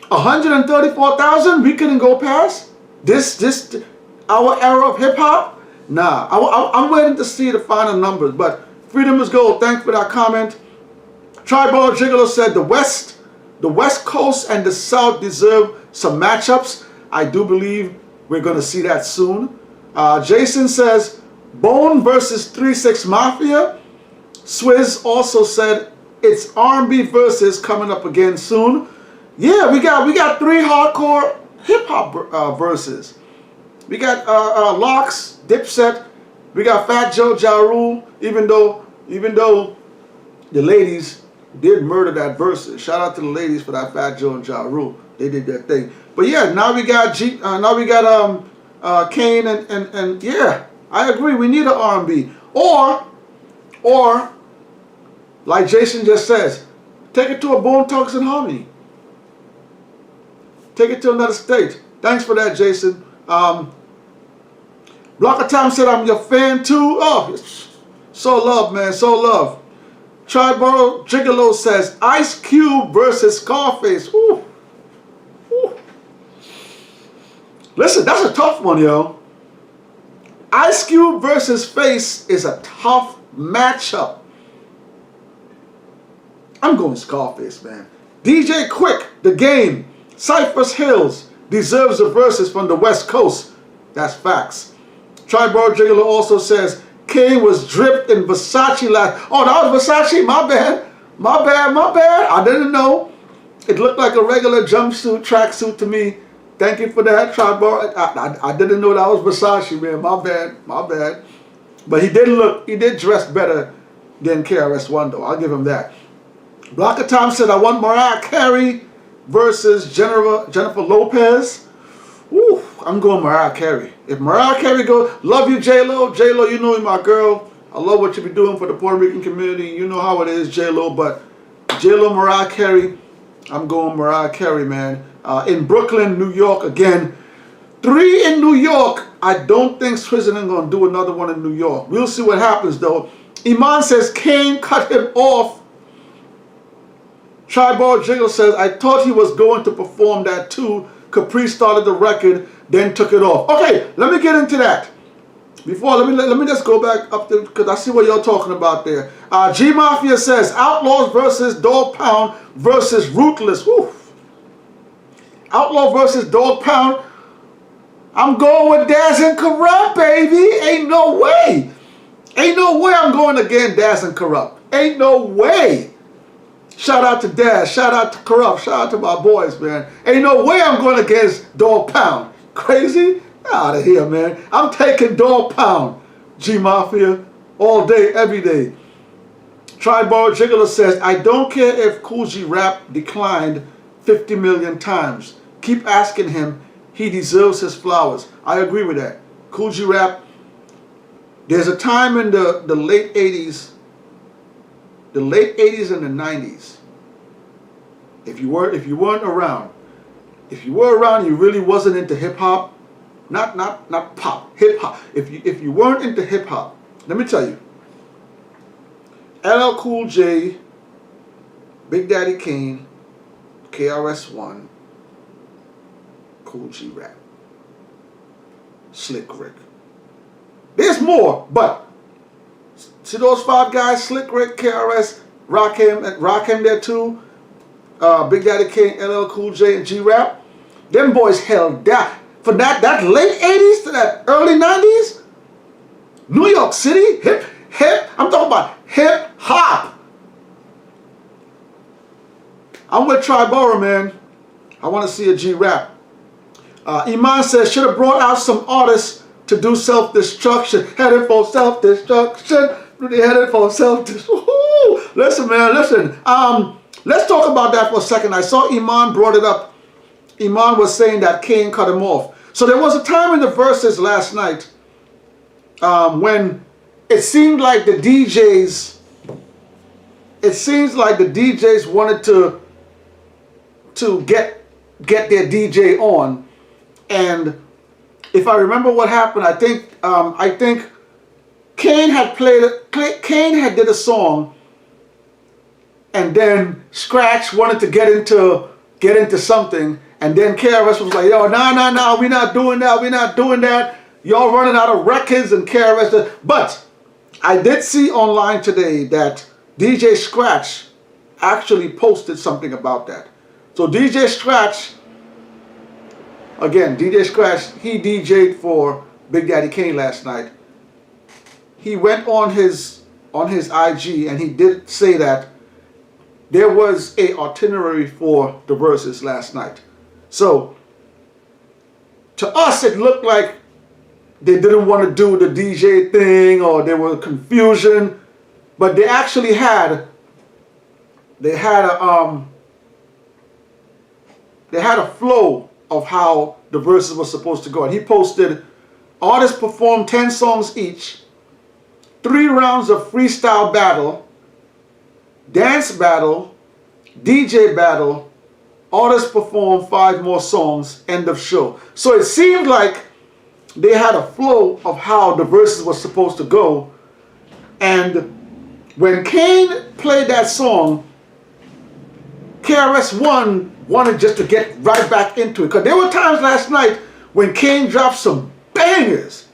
134,000 we couldn't go past? This our era of hip hop? Nah, I'm waiting to see the final numbers. But Freedom is Gold, thanks for that comment. Tribal Gigolo said the West Coast and the South deserve some matchups. I do believe we're going to see that soon. Jason says Bone versus 3-6 Mafia. Swizz also said it's R&B versus coming up again soon. Yeah, we got 3 hardcore hip hop verses. We got Locks, Dipset. We got Fat Joe, Ja Rule. Even though the ladies did murder that verses. Shout out to the ladies for that, Fat Joe and Ja Rule. They did their thing. But yeah, now we got Kane and yeah, I agree. We need an R&B or like Jason just says, take it to a Bone Talks and Harmony. Take it to another state. Thanks for that, Jason. Block of Time said, I'm your fan too. Oh, so love, man, so love. Tribal Gigolo says, Ice Cube versus Scarface. Woo. Woo. Listen, that's a tough one, yo. Ice Cube versus Face is a tough matchup. I'm going Scarface, man. DJ Quick, The Game, Cypress Hills deserves a versus from the West Coast. That's facts. Tribal Gigolo also says Kane was dripped in Versace last. Oh, that was Versace. My bad. My bad. I didn't know. It looked like a regular jumpsuit, tracksuit to me. Thank you for that, Tribal. I didn't know that was Versace, man. My bad. But he did dress better than KRS-One, though. I'll give him that. Block of Time said, I want Mariah Carey versus Jennifer Lopez. Woo, I'm going Mariah Carey. If Mariah Carey goes, love you, J-Lo. J-Lo, you know you're my girl. I love what you be doing for the Puerto Rican community. You know how it is, J-Lo. But J-Lo, Mariah Carey, I'm going Mariah Carey, man. In Brooklyn, New York, again. 3 in New York. I don't think Switzerland going to do another one in New York. We'll see what happens, though. Iman says Kane cut him off. Tribal Jiggle says, I thought he was going to perform that too. Capri started the record, then took it off. Okay, let me get into that. Before, let me just go back up there, because I see what you're talking about there. G Mafia says, Outlaws versus Dog Pound versus Ruthless. Woo. Outlaw versus Dog Pound. I'm going with Daz and Corrupt, baby. Ain't no way. Ain't no way I'm going against Daz and Corrupt. Ain't no way. Shout out to Daz. Shout out to Corrupt. Shout out to my boys, man. Ain't no way I'm going against Dog Pound. Crazy? Out of here, man. I'm taking Dog Pound. G Mafia. All day, every day. Tribal Jiggler says, I don't care if Kool G Rap declined 50 million times. Keep asking him. He deserves his flowers. I agree with that. Kool G Rap. There's a time in the late 80s. The late 80s and the 90s. If you weren't around. If you were around, you really wasn't into hip hop. Not pop. Hip hop. If you weren't into hip hop, let me tell you. LL Cool J, Big Daddy Kane, KRS-One, Kool G Rap, Slick Rick. There's more, but see those 5 guys, Slick Rick, KRS, Rakim there too, Big Daddy Kane, LL Cool J, and G Rap. Them boys held that. From that late 80s to that early 90s, New York City, I'm talking about hip hop. I'm with Tribora, man. I want to see a G Rap. Iman says, should have brought out some artists to do self-destruction. Headed for self-destruction. Headed for self-destruction. Listen, man, listen. Let's talk about that for a second. I saw Iman brought it up. Iman was saying that Kane cut him off. So there was a time in the verses last night when it seemed like the DJs, wanted to get their DJ on. And if I remember what happened, I think Kane had did a song, and then Scratch wanted to get into something, and then KRS was like, yo, no, we're not doing that. Y'all running out of records, and KRS. But I did see online today that DJ Scratch actually posted something about that. So DJ Scratch, he DJ'd for Big Daddy Kane last night. He went on his IG and he did say that there was a itinerary for the verses last night. So to us it looked like they didn't want to do the DJ thing, or there was confusion, but they actually had a flow of how the verses were supposed to go. And he posted, artists performed 10 songs each, 3 rounds of freestyle battle, dance battle, DJ battle, artists performed 5 more songs, end of show. So it seemed like they had a flow of how the verses were supposed to go. And when Kane played that song, KRS-One wanted just to get right back into it. Because there were times last night when Kane dropped some bangers,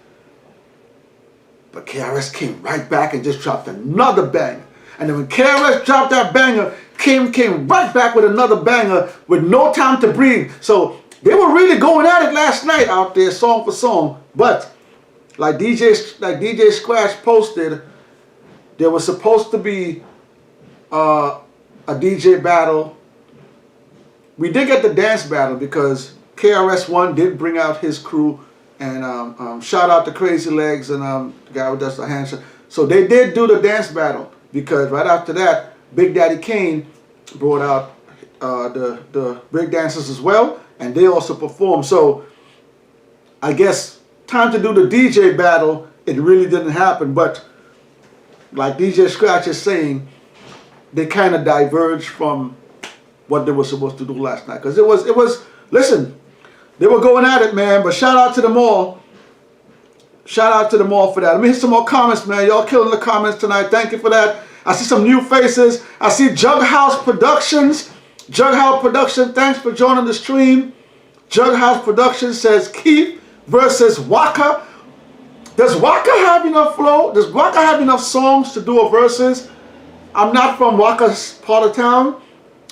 but KRS came right back and just dropped another banger. And then when KRS dropped that banger, Kane came right back with another banger with no time to breathe. So they were really going at it last night out there, song for song. But like DJ Scratch posted, there was supposed to be a DJ battle. We did get the dance battle because KRS-One did bring out his crew, and shout out to Crazy Legs and the guy who does the handshake. So they did do the dance battle. because right after that, Big Daddy Kane brought out the break dancers as well, and they also performed. So I guess time to do the DJ battle, it really didn't happen. But like DJ Scratch is saying, they kind of diverged from what they were supposed to do last night. Because it was, listen, they were going at it, man. But shout out to them all. Shout out to them all for that. Let me hit some more comments, man. Y'all killing the comments tonight. Thank you for that. I see some new faces. I see Jug House Productions. Jug House Production, thanks for joining the stream. Jug House Production says Keith versus Waka. Does Waka have enough flow? Does Waka have enough songs to do a versus? I'm not from Waka's part of town.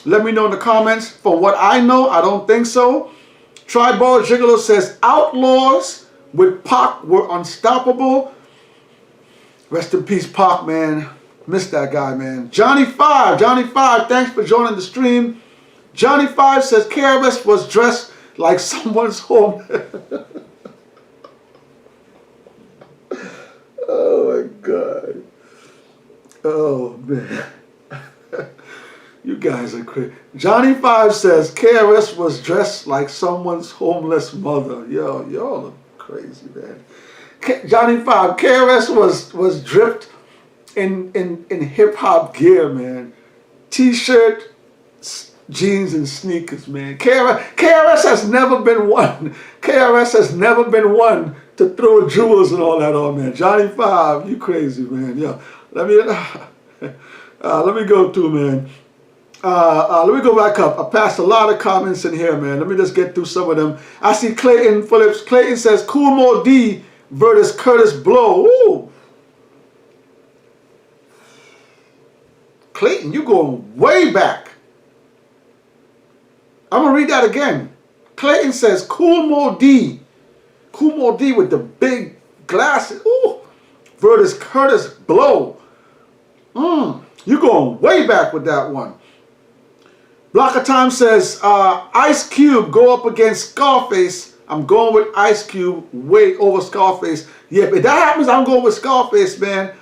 Let me know in the comments. From what I know, I don't think so. Tribal Gigolo says Outlaws with Pac were unstoppable. Rest in peace, Pac, man. Missed that guy, man. Johnny 5, thanks for joining the stream. Johnny 5 says KRS was dressed like someone's home. Oh my God. Oh man. You guys are crazy. Johnny 5 says KRS was dressed like someone's homeless mother. Yo, y'all are crazy, man. Johnny 5, KRS was dripped in hip hop gear, man. T-shirt, jeans, and sneakers, man. KRS has never been one. KRS has never been one to throw jewels and all that on, man. Johnny 5, you crazy, man. Yeah. Let me go through, man. Let me go back up. I passed a lot of comments in here, man. Let me just get through some of them. I see Clayton Phillips. Clayton says Cool Mo D versus Curtis Blow. Ooh. Clayton, you going way back. I'm going to read that again. Clayton says Cool Mo D with the big glasses. Ooh. Versus Curtis Blow. You going way back with that one. Block of Time says Ice Cube go up against Scarface. I'm going with Ice Cube way over Scarface. Yeah, if that happens, I'm going with Scarface, man.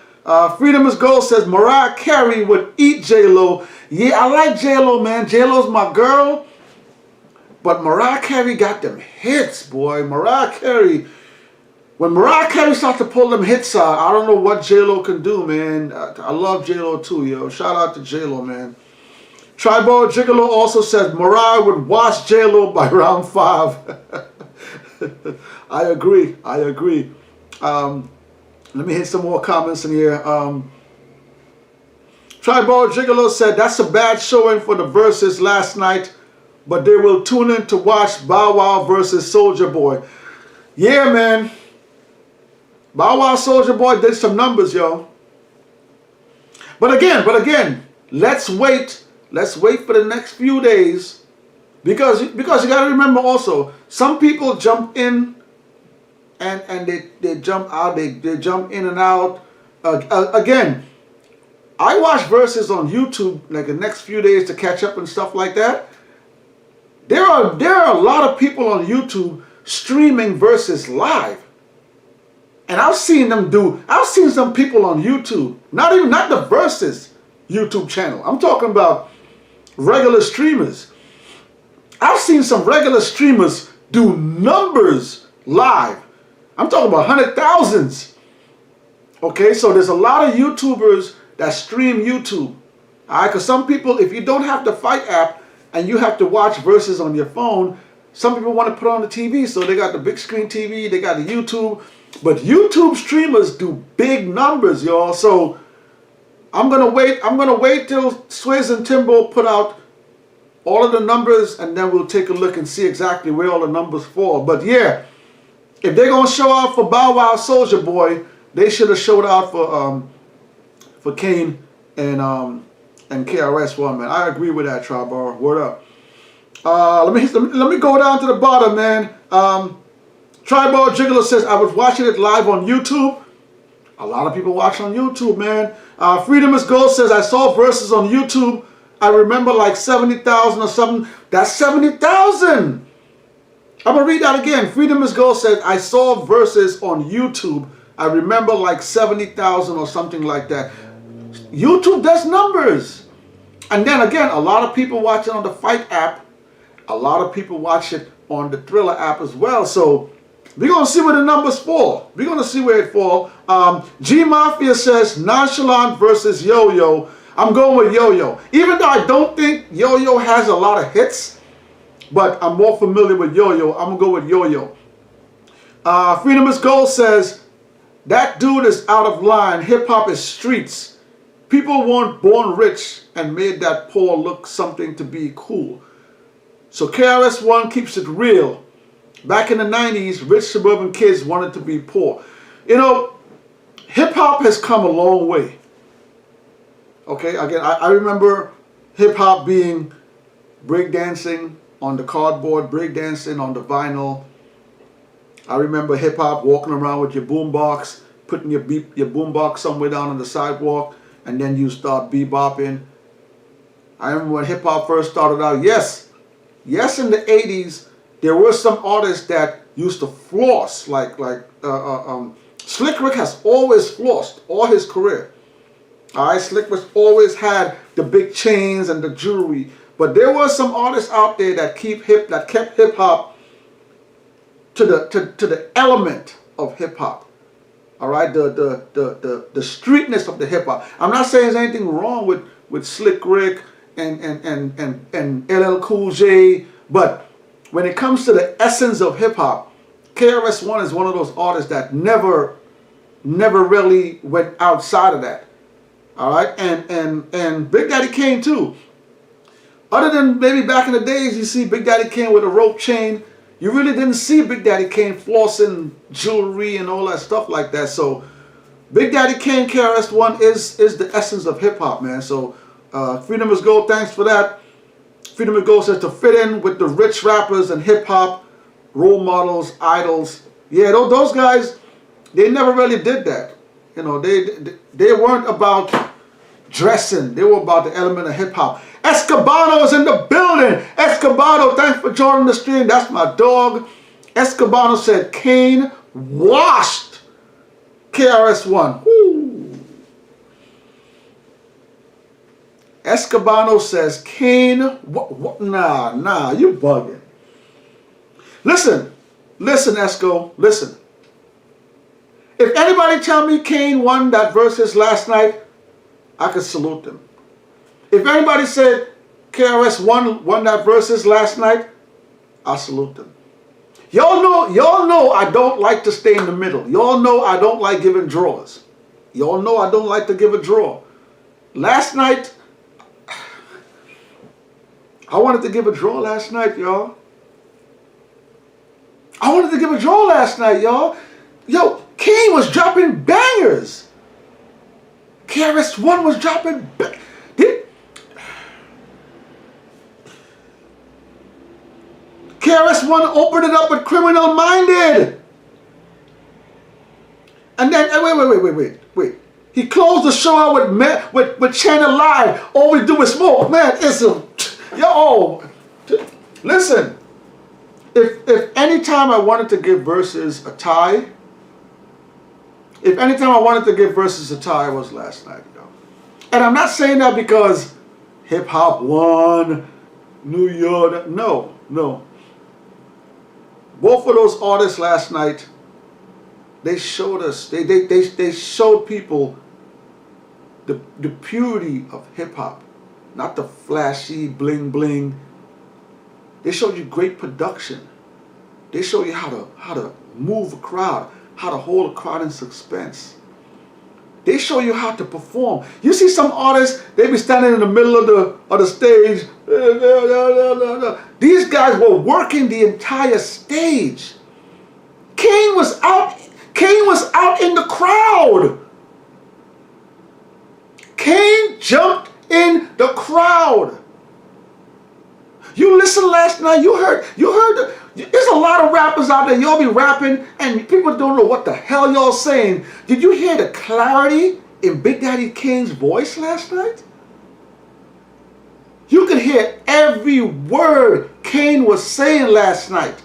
Freedom is Gold says Mariah Carey would eat J-Lo. Yeah, I like J-Lo, man. J-Lo's my girl. But Mariah Carey got them hits, boy. Mariah Carey. When Mariah Carey starts to pull them hits out, I don't know what J-Lo can do, man. I love J-Lo too, yo. Shout out to J-Lo, man. Tribal Gigolo also says Mariah would wash J-Lo by round 5. I agree. Let me hit some more comments in here. Tribal Gigolo said that's a bad showing for the verses last night, but they will tune in to watch Bow Wow versus Soulja Boy. Yeah, man. Bow Wow Soulja Boy did some numbers, yo. But again, let's wait for the next few days, because you got to remember also, some people jump in and they jump out, they jump in and out. Again, I watch verses on YouTube like the next few days to catch up and stuff like that. There are a lot of people on YouTube streaming verses live. And I've seen some people on YouTube, not the verses YouTube channel. I'm talking about regular streamers. I've seen some regular streamers do numbers live. I'm talking about 100,000s. Okay, so there's a lot of YouTubers that stream YouTube. All right, because some people, if you don't have the Fight app and you have to watch verses on your phone, some people want to put on the TV, so they got the big screen TV, they got the YouTube. But YouTube streamers do big numbers, y'all. So I'm gonna wait till Swizz and Timbo put out all of the numbers, and then we'll take a look and see exactly where all the numbers fall. But yeah, if they're gonna show out for Bow Wow Soulja Boy, they should have showed out for Kane and KRS-ONE, man. I agree with that, Tribar. Word up. Let me go down to the bottom, man. Tribal Gigolo says I was watching it live on YouTube. A lot of people watch on YouTube, man. Freedom is Gold says I saw verses on YouTube. I remember like 70,000 or something. That's 70,000. I'm gonna read that again. Freedom is Gold says I saw verses on YouTube. I remember like 70,000 or something like that. YouTube does numbers. And then again, a lot of people watch it on the Fight app. A lot of people watch it on the Thriller app as well. So we're going to see where the numbers fall. We're going to see where it fall. G Mafia says Nonchalant versus Yo-Yo. I'm going with Yo-Yo. Even though I don't think Yo-Yo has a lot of hits, but I'm more familiar with Yo-Yo. I'm going to go with Yo-Yo. Freedom is Gold says, that dude is out of line. Hip-hop is streets. People weren't born rich and made that poor look something to be cool. So KRS-One keeps it real. Back in the 90s, rich suburban kids wanted to be poor. You know, hip-hop has come a long way. Okay, again, I remember hip-hop being breakdancing on the cardboard, breakdancing on the vinyl. I remember hip-hop walking around with your boombox, putting your boombox somewhere down on the sidewalk, and then you start bebopping. I remember when hip-hop first started out, yes, in the 80s, there were some artists that used to floss, like Slick Rick has always flossed all his career. All right, Slick Rick always had the big chains and the jewelry, but there were some artists out there that kept hip hop to the element of hip hop. All right, the streetness of the hip hop. I'm not saying there's anything wrong with Slick Rick and LL Cool J, but when it comes to the essence of hip hop, KRS-One is one of those artists that never really went outside of that. All right, and Big Daddy Kane too. Other than maybe back in the days, you see Big Daddy Kane with a rope chain. You really didn't see Big Daddy Kane flossing jewelry and all that stuff like that. So Big Daddy Kane, KRS-One is the essence of hip hop, man. So Freedom is Gold, thanks for that. Freedom is Gold says to fit in with the rich rappers and hip hop role models, idols. Yeah, those guys, they never really did that. You know, they weren't about dressing. They were about the element of hip hop. Escobano is in the building. Escobano, thanks for joining the stream. That's my dog. Escobano said Kane washed KRS-One. Woo. Escobano says Kane. What? Nah, you bugging. Listen, Esco, listen. If anybody tell me Kane won that versus last night, I could salute them. If anybody said KRS won that versus last night, I salute them. Y'all know I don't like to stay in the middle. Y'all know I don't like giving draws. Y'all know I don't like to give a draw. Last night, I wanted to give a draw last night, y'all. I wanted to give a draw last night, y'all. Yo, Kane was dropping bangers. KRS-One was dropping bangers. KRS-One opened it up with Criminal Minded. And then, wait. He closed the show out with Channel Live. All we do is smoke. Man, it's a... Yo, listen. If any time I wanted to give versus a tie, it was last night, yo. And I'm not saying that because hip-hop won, New York. No. Both of those artists last night, they showed us, they showed people the purity of hip-hop, not the flashy bling bling. They showed you great production. They show you how to move a crowd, how to hold a crowd in suspense. They show you how to perform. You see some artists, they be standing in the middle of the stage. These guys were working the entire stage. Kane was out in the crowd. Kane jumped in the crowd. You listened last night, you heard there's a lot of rappers out there, y'all be rapping and people don't know what the hell y'all saying. Did you hear the clarity in Big Daddy Kane's voice last night? You could hear every word Kane was saying last night.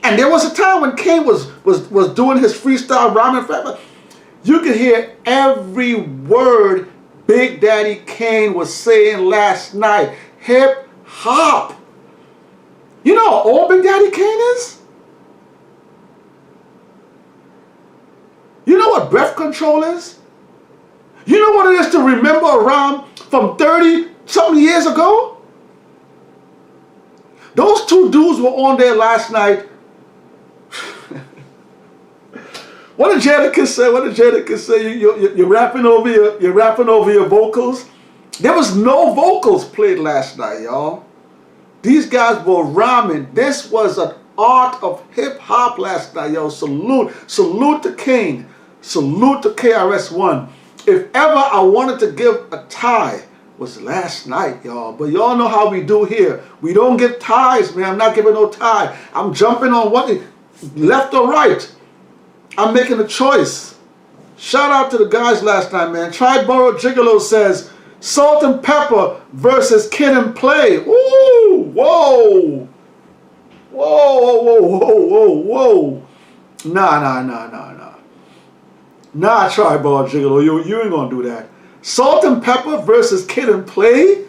And there was a time when Kane was doing his freestyle rhyming. You could hear every word Big Daddy Kane was saying last night. Hip hop. You know how old Big Daddy Kane is? You know what breath control is? You know what it is to remember a rhyme from 30 something years ago? Those two dudes were on there last night. What did Jadakiss say? What did Jadakiss say? You're rapping over your vocals. There was no vocals played last night, y'all. These guys were rhyming. This was an art of hip hop last night, yo. Salute to Kane. Salute to KRS-ONE. If ever I wanted to give a tie, was last night, y'all. But y'all know how we do here. We don't give ties, man. I'm not giving no tie. I'm jumping on what, left or right. I'm making a choice. Shout out to the guys last night, man. Triborough Gigolo says, Salt and Pepper versus Kid and Play. Ooh, whoa. Whoa. Nah. Nah, Triborough Gigolo, you ain't gonna do that. Salt and Pepper versus Kid and Play?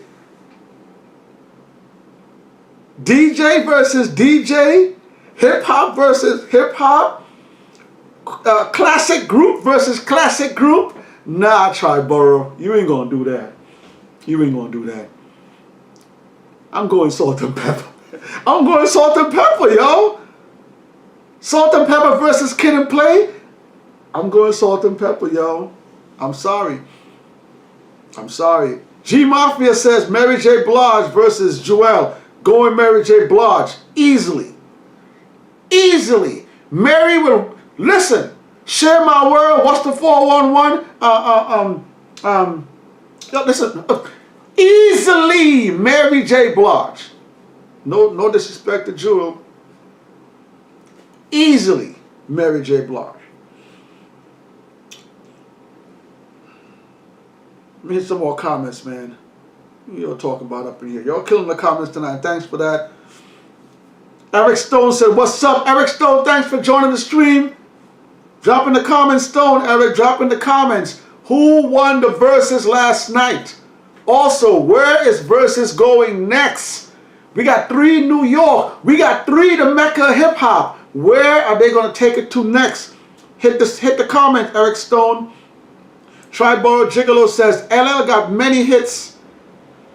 DJ versus DJ? Hip hop versus hip hop? Classic group versus classic group? Nah, Triborough, you ain't gonna do that. You ain't gonna do that. I'm going Salt and Pepper. I'm going Salt and Pepper, yo. Salt and Pepper versus Kid and Play? I'm going Salt and Pepper, yo. I'm sorry. G Mafia says Mary J. Blige versus Joel. Going Mary J. Blige. Easily. Mary will... Listen, Share My World, what's the 411? Listen, easily Mary J. Blige. No disrespect to Jewel. Easily Mary J. Blige. Let me hit some more comments, man. You're talking about up in here. Y'all killing the comments tonight. Thanks for that. Eric Stone said, what's up? Eric Stone, thanks for joining the stream. Drop in the comments, Stone, Eric. Drop in the comments. Who won the Verzuz last night? Also, where is Verzuz going next? We got 3 New York. We got 3 the Mecca hip hop. Where are they going to take it to next? Hit the comment, Eric Stone. Triborough Gigolo says LL got many hits.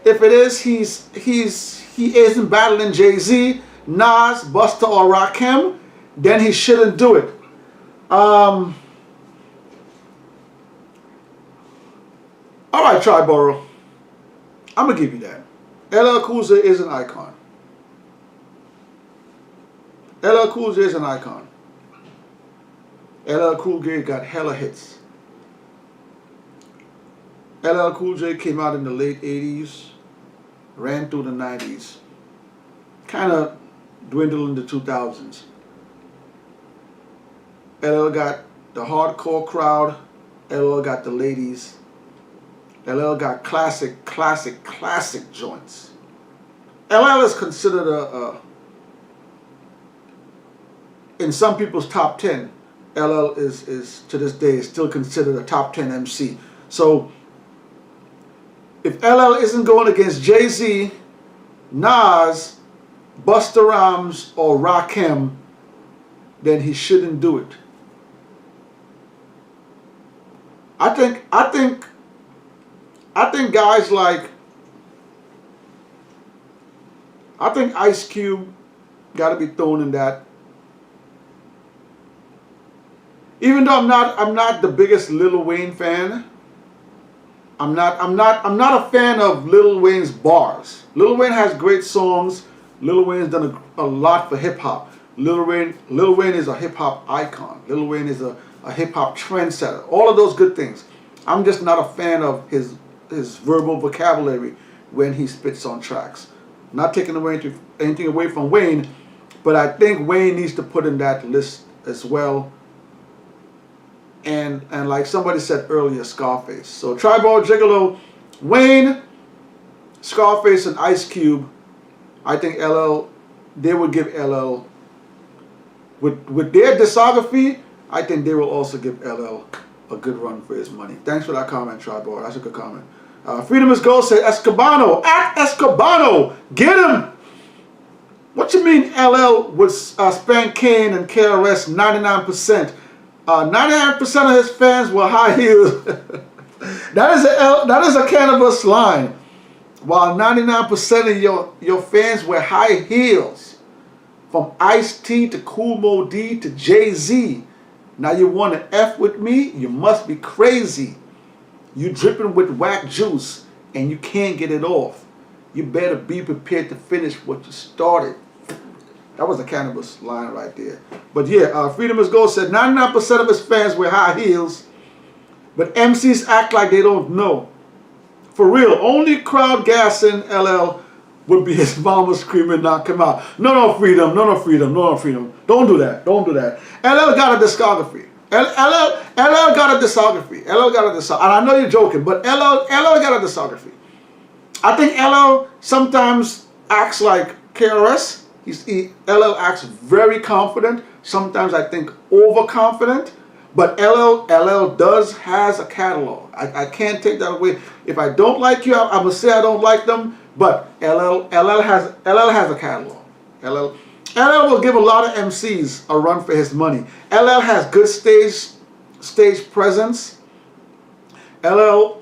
If it is, he isn't battling Jay-Z, Nas, Busta, or Rakim, then he shouldn't do it. All right, Triborough. I'm gonna give you that. LL Cool J is an icon. LL Cool J is an icon. LL Cool J got hella hits. LL Cool J came out in the late 80s, ran through the 90s, kind of dwindled in the 2000s. LL got the hardcore crowd. LL got the ladies. LL got classic joints. LL is considered in some people's top 10, LL is to this day still considered a top 10 MC. So if LL isn't going against Jay-Z, Nas, Busta Rhymes, or Rakim, then he shouldn't do it. I think guys like, I think Ice Cube got to be thrown in that. Even though I'm not the biggest Lil Wayne fan. I'm not a fan of Lil Wayne's bars. Lil Wayne has great songs. Lil Wayne's done a lot for hip hop. Lil Wayne is a hip hop icon. Lil Wayne is a hip hop trendsetter. All of those good things. I'm just not a fan of his verbal vocabulary when he spits on tracks. Not taking anything away from Wayne, but I think Wayne needs to put in that list as well. And like somebody said earlier, Scarface. So Triborough Gigolo, Wayne, Scarface, and Ice Cube. I think LL, they would give LL, with their discography, I think they will also give LL a good run for his money. Thanks for that comment, Tribal. That's a good comment. Freedom is Gold said, Escobano, at Escobano, get him. What you mean LL would spank Kane and KRS 99%? 99% of his fans were high heels. that is a cannabis line. While 99% of your fans wear high heels. From Ice-T to Kool Moe Dee to Jay-Z. Now you want to F with me? You must be crazy. You dripping with whack juice and you can't get it off. You better be prepared to finish what you started. That was the cannabis line right there. But yeah, Freedom is Gold said 99% of his fans wear high heels, but MCs act like they don't know. For real, only crowd gassing LL would be his mama screaming, knock him out. No, Freedom, no, Freedom, no, Freedom. Don't do that, don't do that. LL got a discography. LL got a discography. LL got a discography. And I know you're joking, but LL got a discography. I think LL sometimes acts like KRS. LL acts very confident. Sometimes I think overconfident. But LL has a catalog. I can't take that away. If I don't like you, I'm gonna say I don't like them. But LL has a catalog. LL will give a lot of MCs a run for his money. LL has good stage presence. LL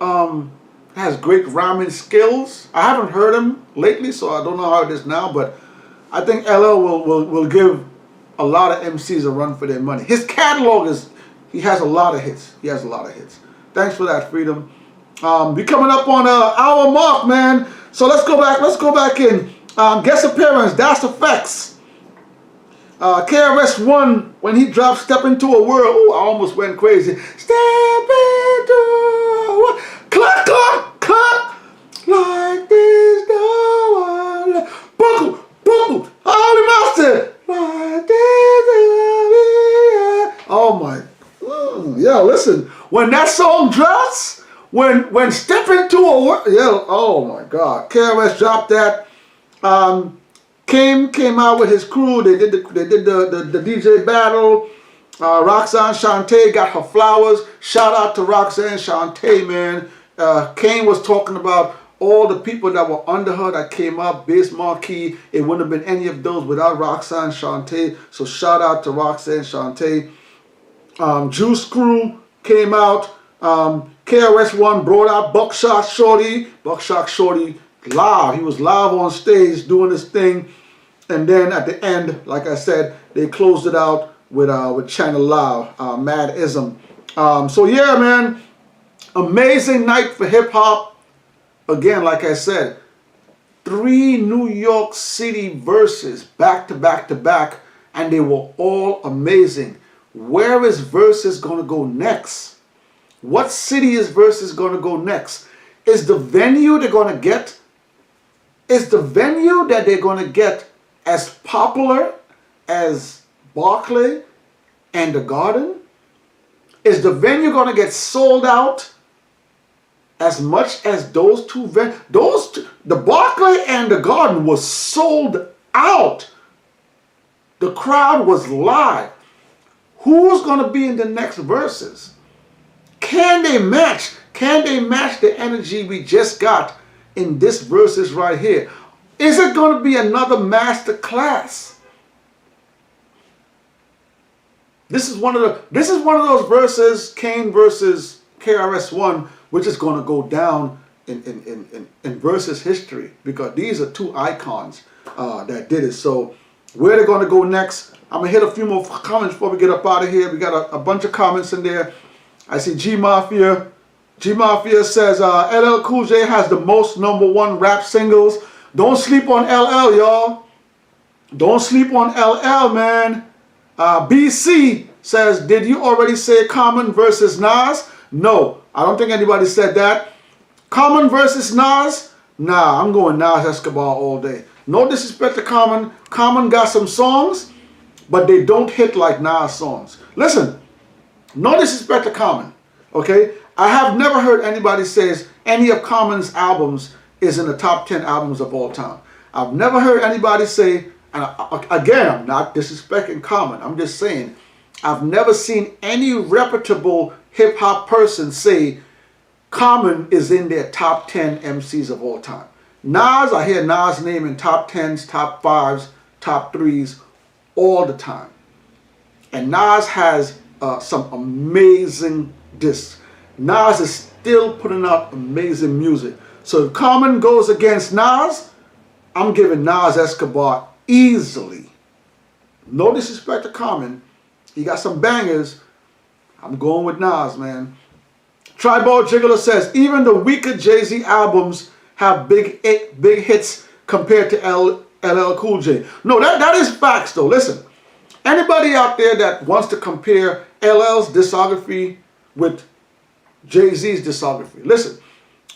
has great rhyming skills. I haven't heard him lately, so I don't know how it is now. But I think LL will give a lot of MCs a run for their money. His catalog he has a lot of hits. He has a lot of hits. Thanks for that, Freedom. We're coming up on an hour mark, man. So let's go back in. Guest appearance, Das Effects. KRS-ONE, when he dropped Step Into a World, ooh, I almost went crazy. Step into a world. Clap, clap, clap. Like this, no one. Buckle, buckle. Holy Master. Like this, oh my. Yeah, listen. When that song drops, when Step Into a World, yeah, oh my God. KRS dropped that. Kane came out with his crew. They did the DJ battle. Roxanne Shante got her flowers. Shout out to Roxanne Shante, man. Kane was talking about all the people that were under her that came up. Biz Marquee. It wouldn't have been any of those without Roxanne Shante. So shout out to Roxanne Shante. Juice Crew came out. KRS-ONE brought out Buckshot Shorty. Buckshot Shorty live. He was live on stage doing his thing. And then at the end, like I said, they closed it out with Channel Live, Mad Ism. So yeah, man, amazing night for hip hop. Again, like I said, 3 New York City verses back to back to back, and they were all amazing. Where is Versus gonna go next? What city is Versus gonna go next? Is the venue they're gonna get? Is the venue that they're gonna get as popular as Barclay and the Garden? Is the venue going to get sold out as much as those two venues? The Barclay and the Garden was sold out. The crowd was live. Who's going to be in the next verses? Can they match? Can they match the energy we just got in this verses right here? Is it going to be another master class? This is one of those verses, Kane versus KRS-ONE, which is going to go down in versus history, because these are 2 icons that did it. So where they're going to go next, I'm going to hit a few more comments before we get up out of here. We got a bunch of comments in there. I see G Mafia. G Mafia says LL Cool J has the most #1 rap singles. Don't sleep on LL, y'all. Don't sleep on LL, man. BC says, did you already say Common versus Nas? No, I don't think anybody said that. Common versus Nas? Nah, I'm going Nas Escobar all day. No disrespect to Common. Common got some songs, but they don't hit like Nas songs. Listen, no disrespect to Common, okay? I have never heard anybody says any of Common's albums is in the top 10 albums of all time. I've never heard anybody say, and again, I'm not disrespecting Common, I'm just saying, I've never seen any reputable hip-hop person say Common is in their top 10 MCs of all time. Nas, I hear Nas name in top 10s, top 5s, top 3s all the time. And Nas has some amazing discs. Nas is still putting out amazing music. So if Common goes against Nas, I'm giving Nas Escobar easily. No disrespect to Common. He got some bangers. I'm going with Nas, man. Tribal Jiggler says, even the weaker Jay-Z albums have big hits compared to LL Cool J. No, that is facts though. Listen, anybody out there that wants to compare LL's discography with Jay-Z's discography, listen,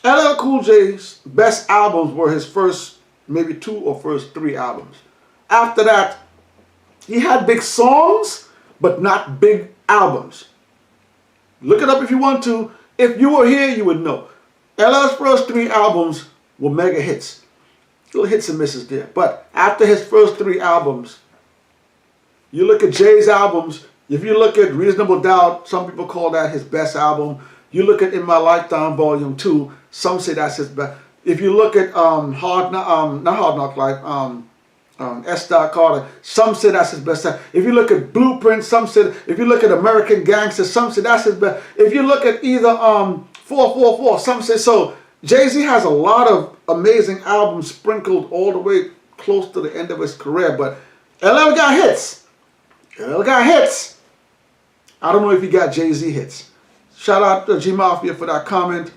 LL Cool J's best albums were his first maybe 2 or first 3 albums. After that, he had big songs, but not big albums. Look it up if you want to. If you were here, you would know. LL's first 3 albums were mega hits. Little hits and misses there. But after his first 3 albums, you look at Jay's albums, if you look at Reasonable Doubt, some people call that his best album. You look at In My Lifetime Volume 2, some say that's his best. If you look at not Hard Knock Life, S. Carter, some say that's his best. If you look at Blueprint, some say, if you look at American Gangster, some say that's his best. If you look at either 444, some say so. Jay-Z has a lot of amazing albums sprinkled all the way close to the end of his career, but LL got hits. LL got hits. I don't know if he got Jay-Z hits. Shout out to G Mafia for that comment.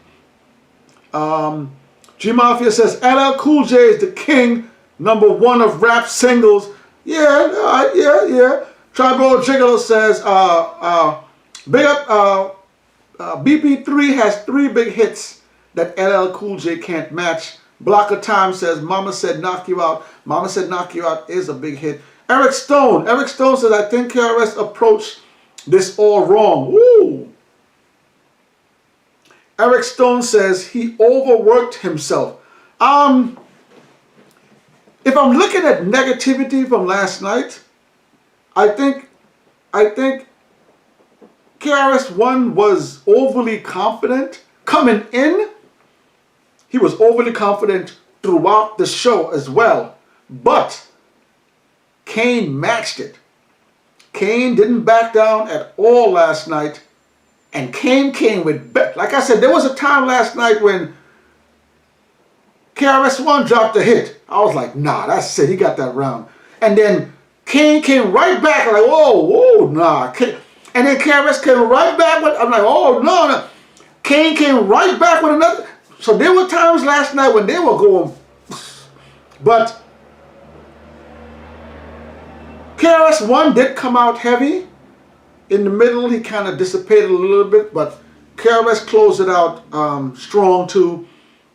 G Mafia says LL Cool J is the king, #1 of rap singles. Yeah. Tribal Gigolo says big up. BP3 has 3 big hits that LL Cool J can't match. Block of Time says Mama Said Knock You Out. Mama Said Knock You Out is a big hit. Eric Stone says, I think KRS approached this all wrong. Woo! Eric Stone says he overworked himself. If I'm looking at negativity from last night, I think KRS-One was overly confident coming in. He was overly confident throughout the show as well. But Kane matched it. Kane didn't back down at all last night. And Kane came with, like I said, there was a time last night when KRS-One dropped a hit. I was like, nah, that's it. He got that round. And then Kane came right back like, whoa, nah. And then KRS came right back with, I'm like, oh, no. Kane came right back with another. So there were times last night when they were going, but KRS-One did come out heavy. In the middle, he kind of dissipated a little bit, but KRS closed it out strong too.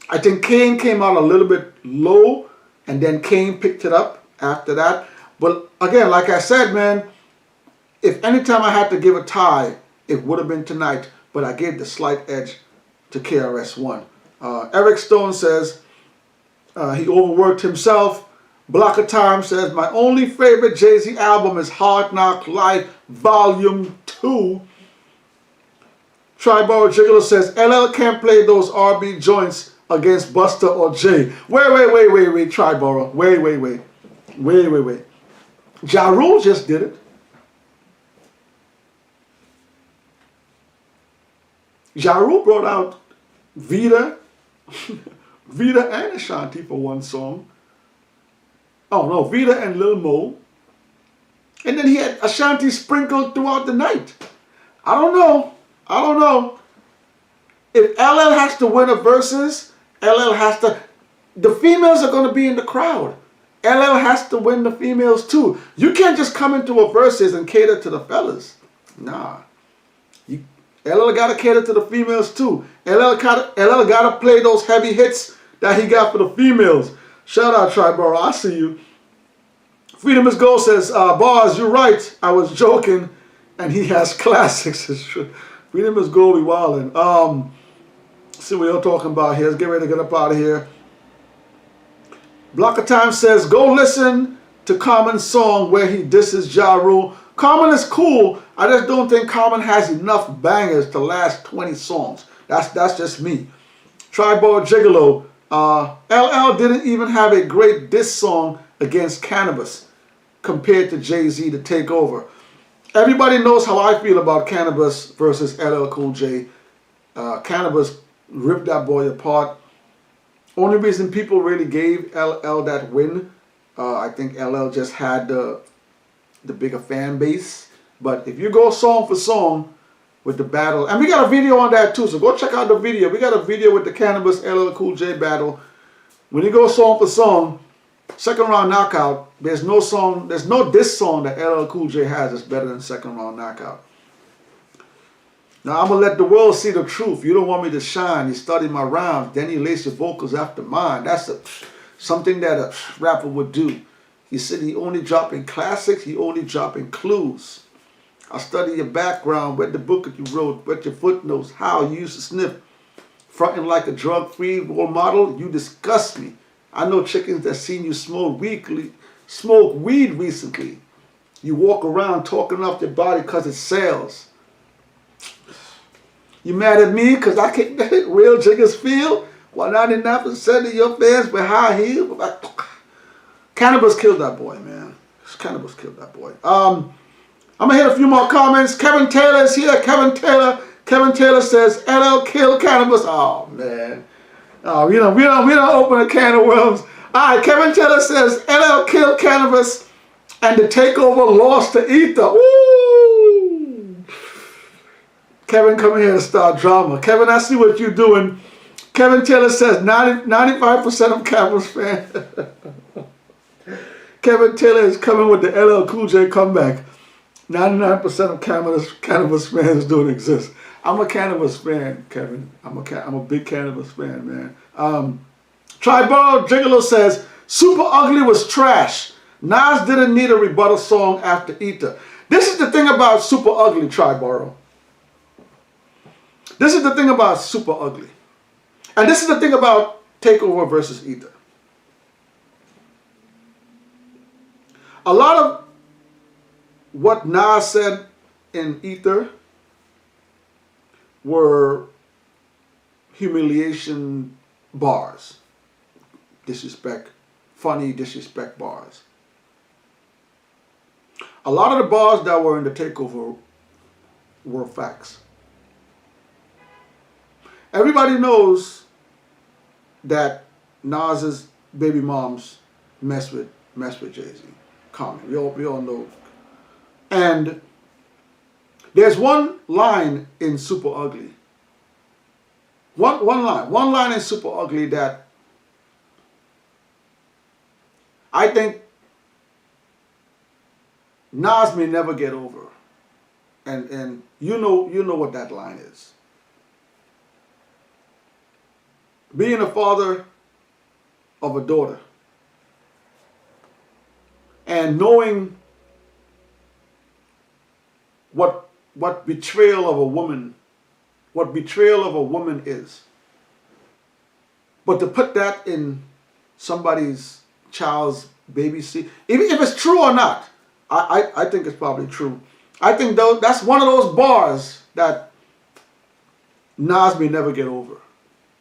I think Kane came out a little bit low, and then Kane picked it up after that. But again, like I said, man, if anytime I had to give a tie, it would have been tonight, but I gave the slight edge to KRS-One. Eric Stone says he overworked himself. Block of Time says, my only favorite Jay-Z album is Hard Knock Life Volume 2. Tribal Jiggler says, LL can't play those RB joints against Buster or Jay. Wait, Tribal. Wait. Ja Rule just did it. Ja Rule brought out Vita and Ashanti for one song. Oh no, Vita and Lil Mo. And then he had Ashanti sprinkled throughout the night. I don't know. If LL has to win a versus, LL has to, the females are going to be in the crowd. LL has to win the females too. You can't just come into a versus and cater to the fellas. Nah. LL got to cater to the females too. LL got to play those heavy hits that he got for the females. Shout out, Triborough. I see you. Freedom is Gold says, Bars, you're right. I was joking. And he has classics. It's true. Freedom is Gold, we wildin'. See what you're talking about here. Let's get ready to get up out of here. Block of Time says, go listen to Common's song where he disses Ja Rule. Common is cool. I just don't think Common has enough bangers to last 20 songs. That's just me. Tribal Gigolo. LL didn't even have a great diss song against Cannabis compared to Jay-Z to Take Over. Everybody knows how I feel about Cannabis versus LL Cool J. Cannabis ripped that boy apart. Only reason people really gave LL that win, I think LL just had the bigger fan base. But if you go song for song with the battle, and we got a video on that too, so go check out the video. We got a video with the Cannabis LL Cool J battle. When you go song for song, second round knockout, there's no diss song that LL Cool J has that's better than second round knockout. Now I'm gonna let the world see the truth. You don't want me to shine. You study my rhymes, then you lace your vocals after mine. That's something that a rapper would do. He said he only dropping classics, he only dropping clues. I study your background, read the book that you wrote, read your footnotes, how you used to sniff. Fronting like a drug-free role model, you disgust me. I know chickens that seen you smoke weed recently. You walk around talking off your body because it sells. You mad at me because I can't let real jiggers feel? While 99% of your fans with high heels? Cannabis killed that boy, man. Cannabis killed that boy. I'm going to hit a few more comments. Kevin Taylor is here. Kevin Taylor says, LL killed Cannabis. Oh, man. Oh, we don't open a can of worms. All right, Kevin Taylor says, LL killed Cannabis and the takeover lost to Ether. Woo! Kevin, come here to start drama. Kevin, I see what you're doing. Kevin Taylor says 95% of Cannabis fans. Kevin Taylor is coming with the LL Cool J comeback. 99% of Cannabis fans don't exist. I'm a Cannabis fan, Kevin. I'm a big Cannabis fan, man. Tribal Gigolo says, Super Ugly was trash. Nas didn't need a rebuttal song after Ether. This is the thing about Super Ugly, Tribal. This is the thing about Super Ugly. And this is the thing about Takeover versus Ether. A lot of what Nas said in Ether were humiliation bars. Disrespect, funny disrespect bars. A lot of the bars that were in the Takeover were facts. Everybody knows that Nas's baby moms mess with Jay-Z. Common. We all know. And there's one line in Super Ugly. One line in Super Ugly that I think Nas may never get over. And you know what that line is. Being a father of a daughter and knowing what betrayal of a woman is. But to put that in somebody's child's baby seat, even if it's true or not, I think it's probably true. I think that's one of those bars that Nas may never get over.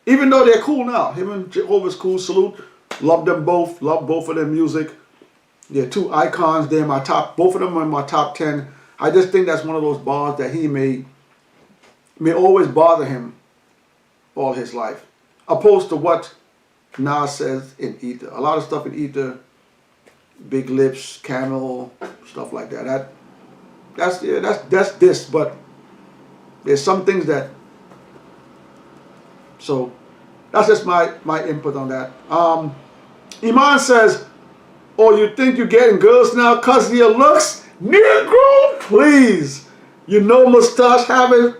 Even though they're cool now. Him and Jehovah's cool. Salute. Love them both. Love both of their music. They're two icons. They're my top. Both of them are in my top 10. I just think that's one of those bars that he may always bother him all his life. Opposed to what Nas says in Ether. A lot of stuff in Ether, big lips, camel, stuff like that. That's this, but there's some things that. So that's just my input on that. Iman says, "Oh, you think you're getting girls now because of your looks? Negro, please. You know mustache having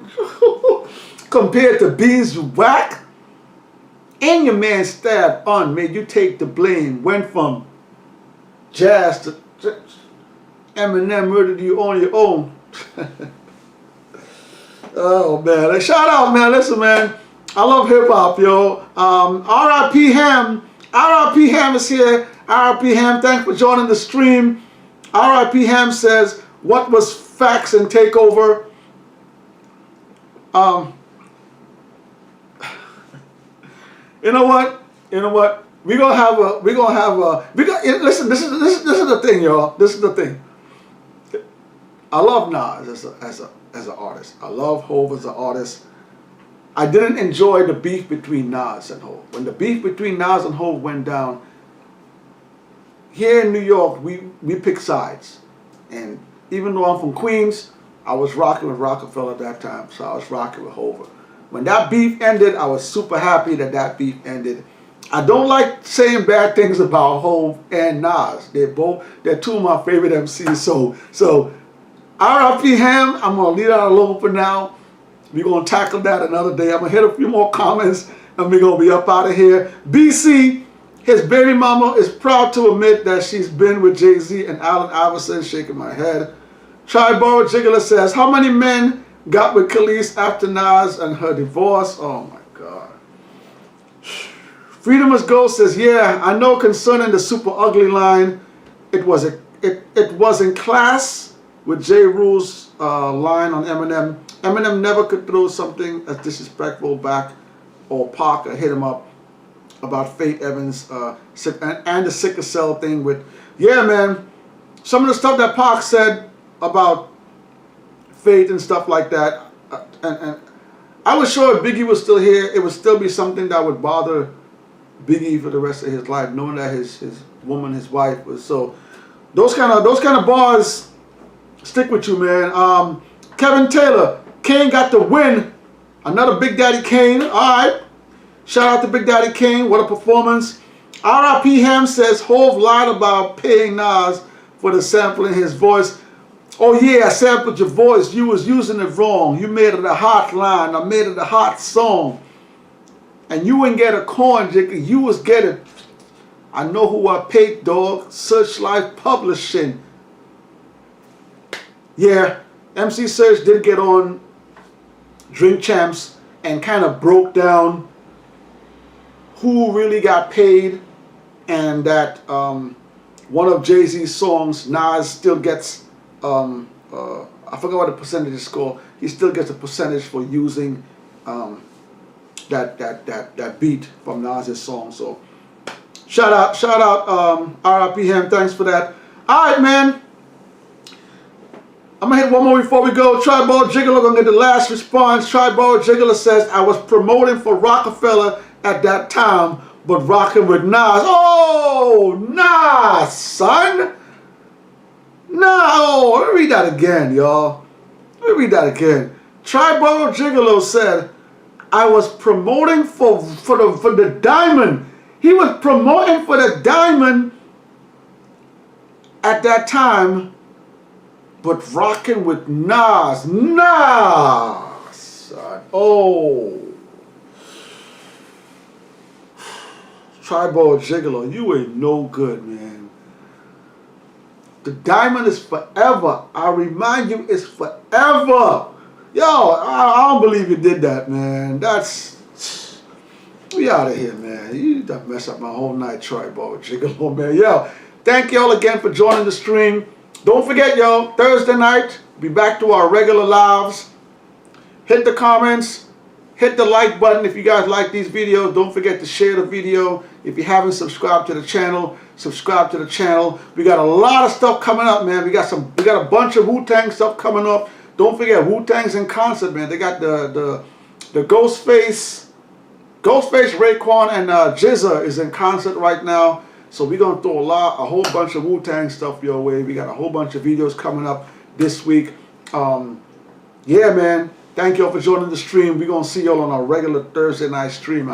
compared to beans whack? And your man stabbed on made you take the blame. Went from jazz to Eminem murdered you on your own." Oh man, shout out, man. Listen, man. I love hip hop, yo. R.I.P. Ham. R.I.P. Ham is here. R.I.P. Ham, thanks for joining the stream. R.I.P. Ham says, what was facts and takeover. You know what? Listen, this is the thing, y'all. This is the thing. I love Nas as an artist. I love Hov as an artist. I didn't enjoy the beef between Nas and Hov. When the beef between Nas and Hov went down, here in New York, we pick sides. And even though I'm from Queens, I was rocking with Rockefeller at that time, so I was rocking with Hov. When that beef ended, I was super happy that beef ended. I don't like saying bad things about Hov and Nas. They're two of my favorite MCs. So R.I.P. Ham, I'm gonna leave that alone for now. We're gonna tackle that another day. I'm gonna hit a few more comments and we're gonna be up out of here. BC, his baby mama, is proud to admit that she's been with Jay-Z and Allen Iverson. Shaking my head. Triboro Jiggler says, how many men got with Khalees after Nas and her divorce? Oh my God. Freedom as Ghost says, yeah, I know concerning the super ugly line, it was in class with J. Rule's line on Eminem. Eminem never could throw something as disrespectful back, or Parker hit him up about Faith Evans and the sickle cell thing with, yeah, man, some of the stuff that Park said about Faith and stuff like that, and I was sure if Biggie was still here, it would still be something that would bother Biggie for the rest of his life, knowing that his woman, his wife, was so. Those kind of bars stick with you, man. Kevin Taylor, Kane got the win. Another Big Daddy Kane. All right. Shout out to Big Daddy Kane. What a performance. R.I.P. Ham says Hov lied about paying Nas for the sampling his voice. Oh yeah, I sampled your voice. You was using it wrong. You made it a hot line. I made it a hot song. And you wouldn't get a coin, Jigger. You was getting. I know who I paid, dog. Searchlight Publishing. Yeah, MC Search did get on Drink Champs and kind of broke down who really got paid, and that one of Jay-Z's songs, Nas still gets, I forgot what the percentage is called. He still gets a percentage for using that beat from Nas's song. So shout out R.I.P. Ham, thanks for that. All right, man. I'm gonna hit one more before we go. Tribal Jiggler, gonna get the last response. Tribal Jiggler says, I was promoting for Rockefeller at that time, but rocking with Nas. Oh, Nas, son. No, let me read that again, y'all. Let me read that again. Tribal Gigolo said, I was promoting for the Diamond. He was promoting for the Diamond at that time, but rocking with Nas. Nas, son. Oh. Tribal Gigolo, you ain't no good, man. The Diamond is forever. I remind you, it's forever. Yo, I don't believe you did that, man. We out of here, man. You done messed up my whole night, Tribal Gigolo, man. Yo, thank y'all again for joining the stream. Don't forget, y'all, Thursday night, be back to our regular lives. Hit the comments. Hit the like button if you guys like these videos. Don't forget to share the video. If you haven't subscribed to the channel, subscribe to the channel. We got a lot of stuff coming up, man. We got a bunch of Wu-Tang stuff coming up. Don't forget, Wu-Tang's in concert, man. They got the Ghostface, Raekwon, and Jizza is in concert right now. So we're gonna throw a whole bunch of Wu-Tang stuff your way. We got a whole bunch of videos coming up this week. Yeah, man. Thank y'all for joining the stream. We're gonna see y'all on our regular Thursday night stream.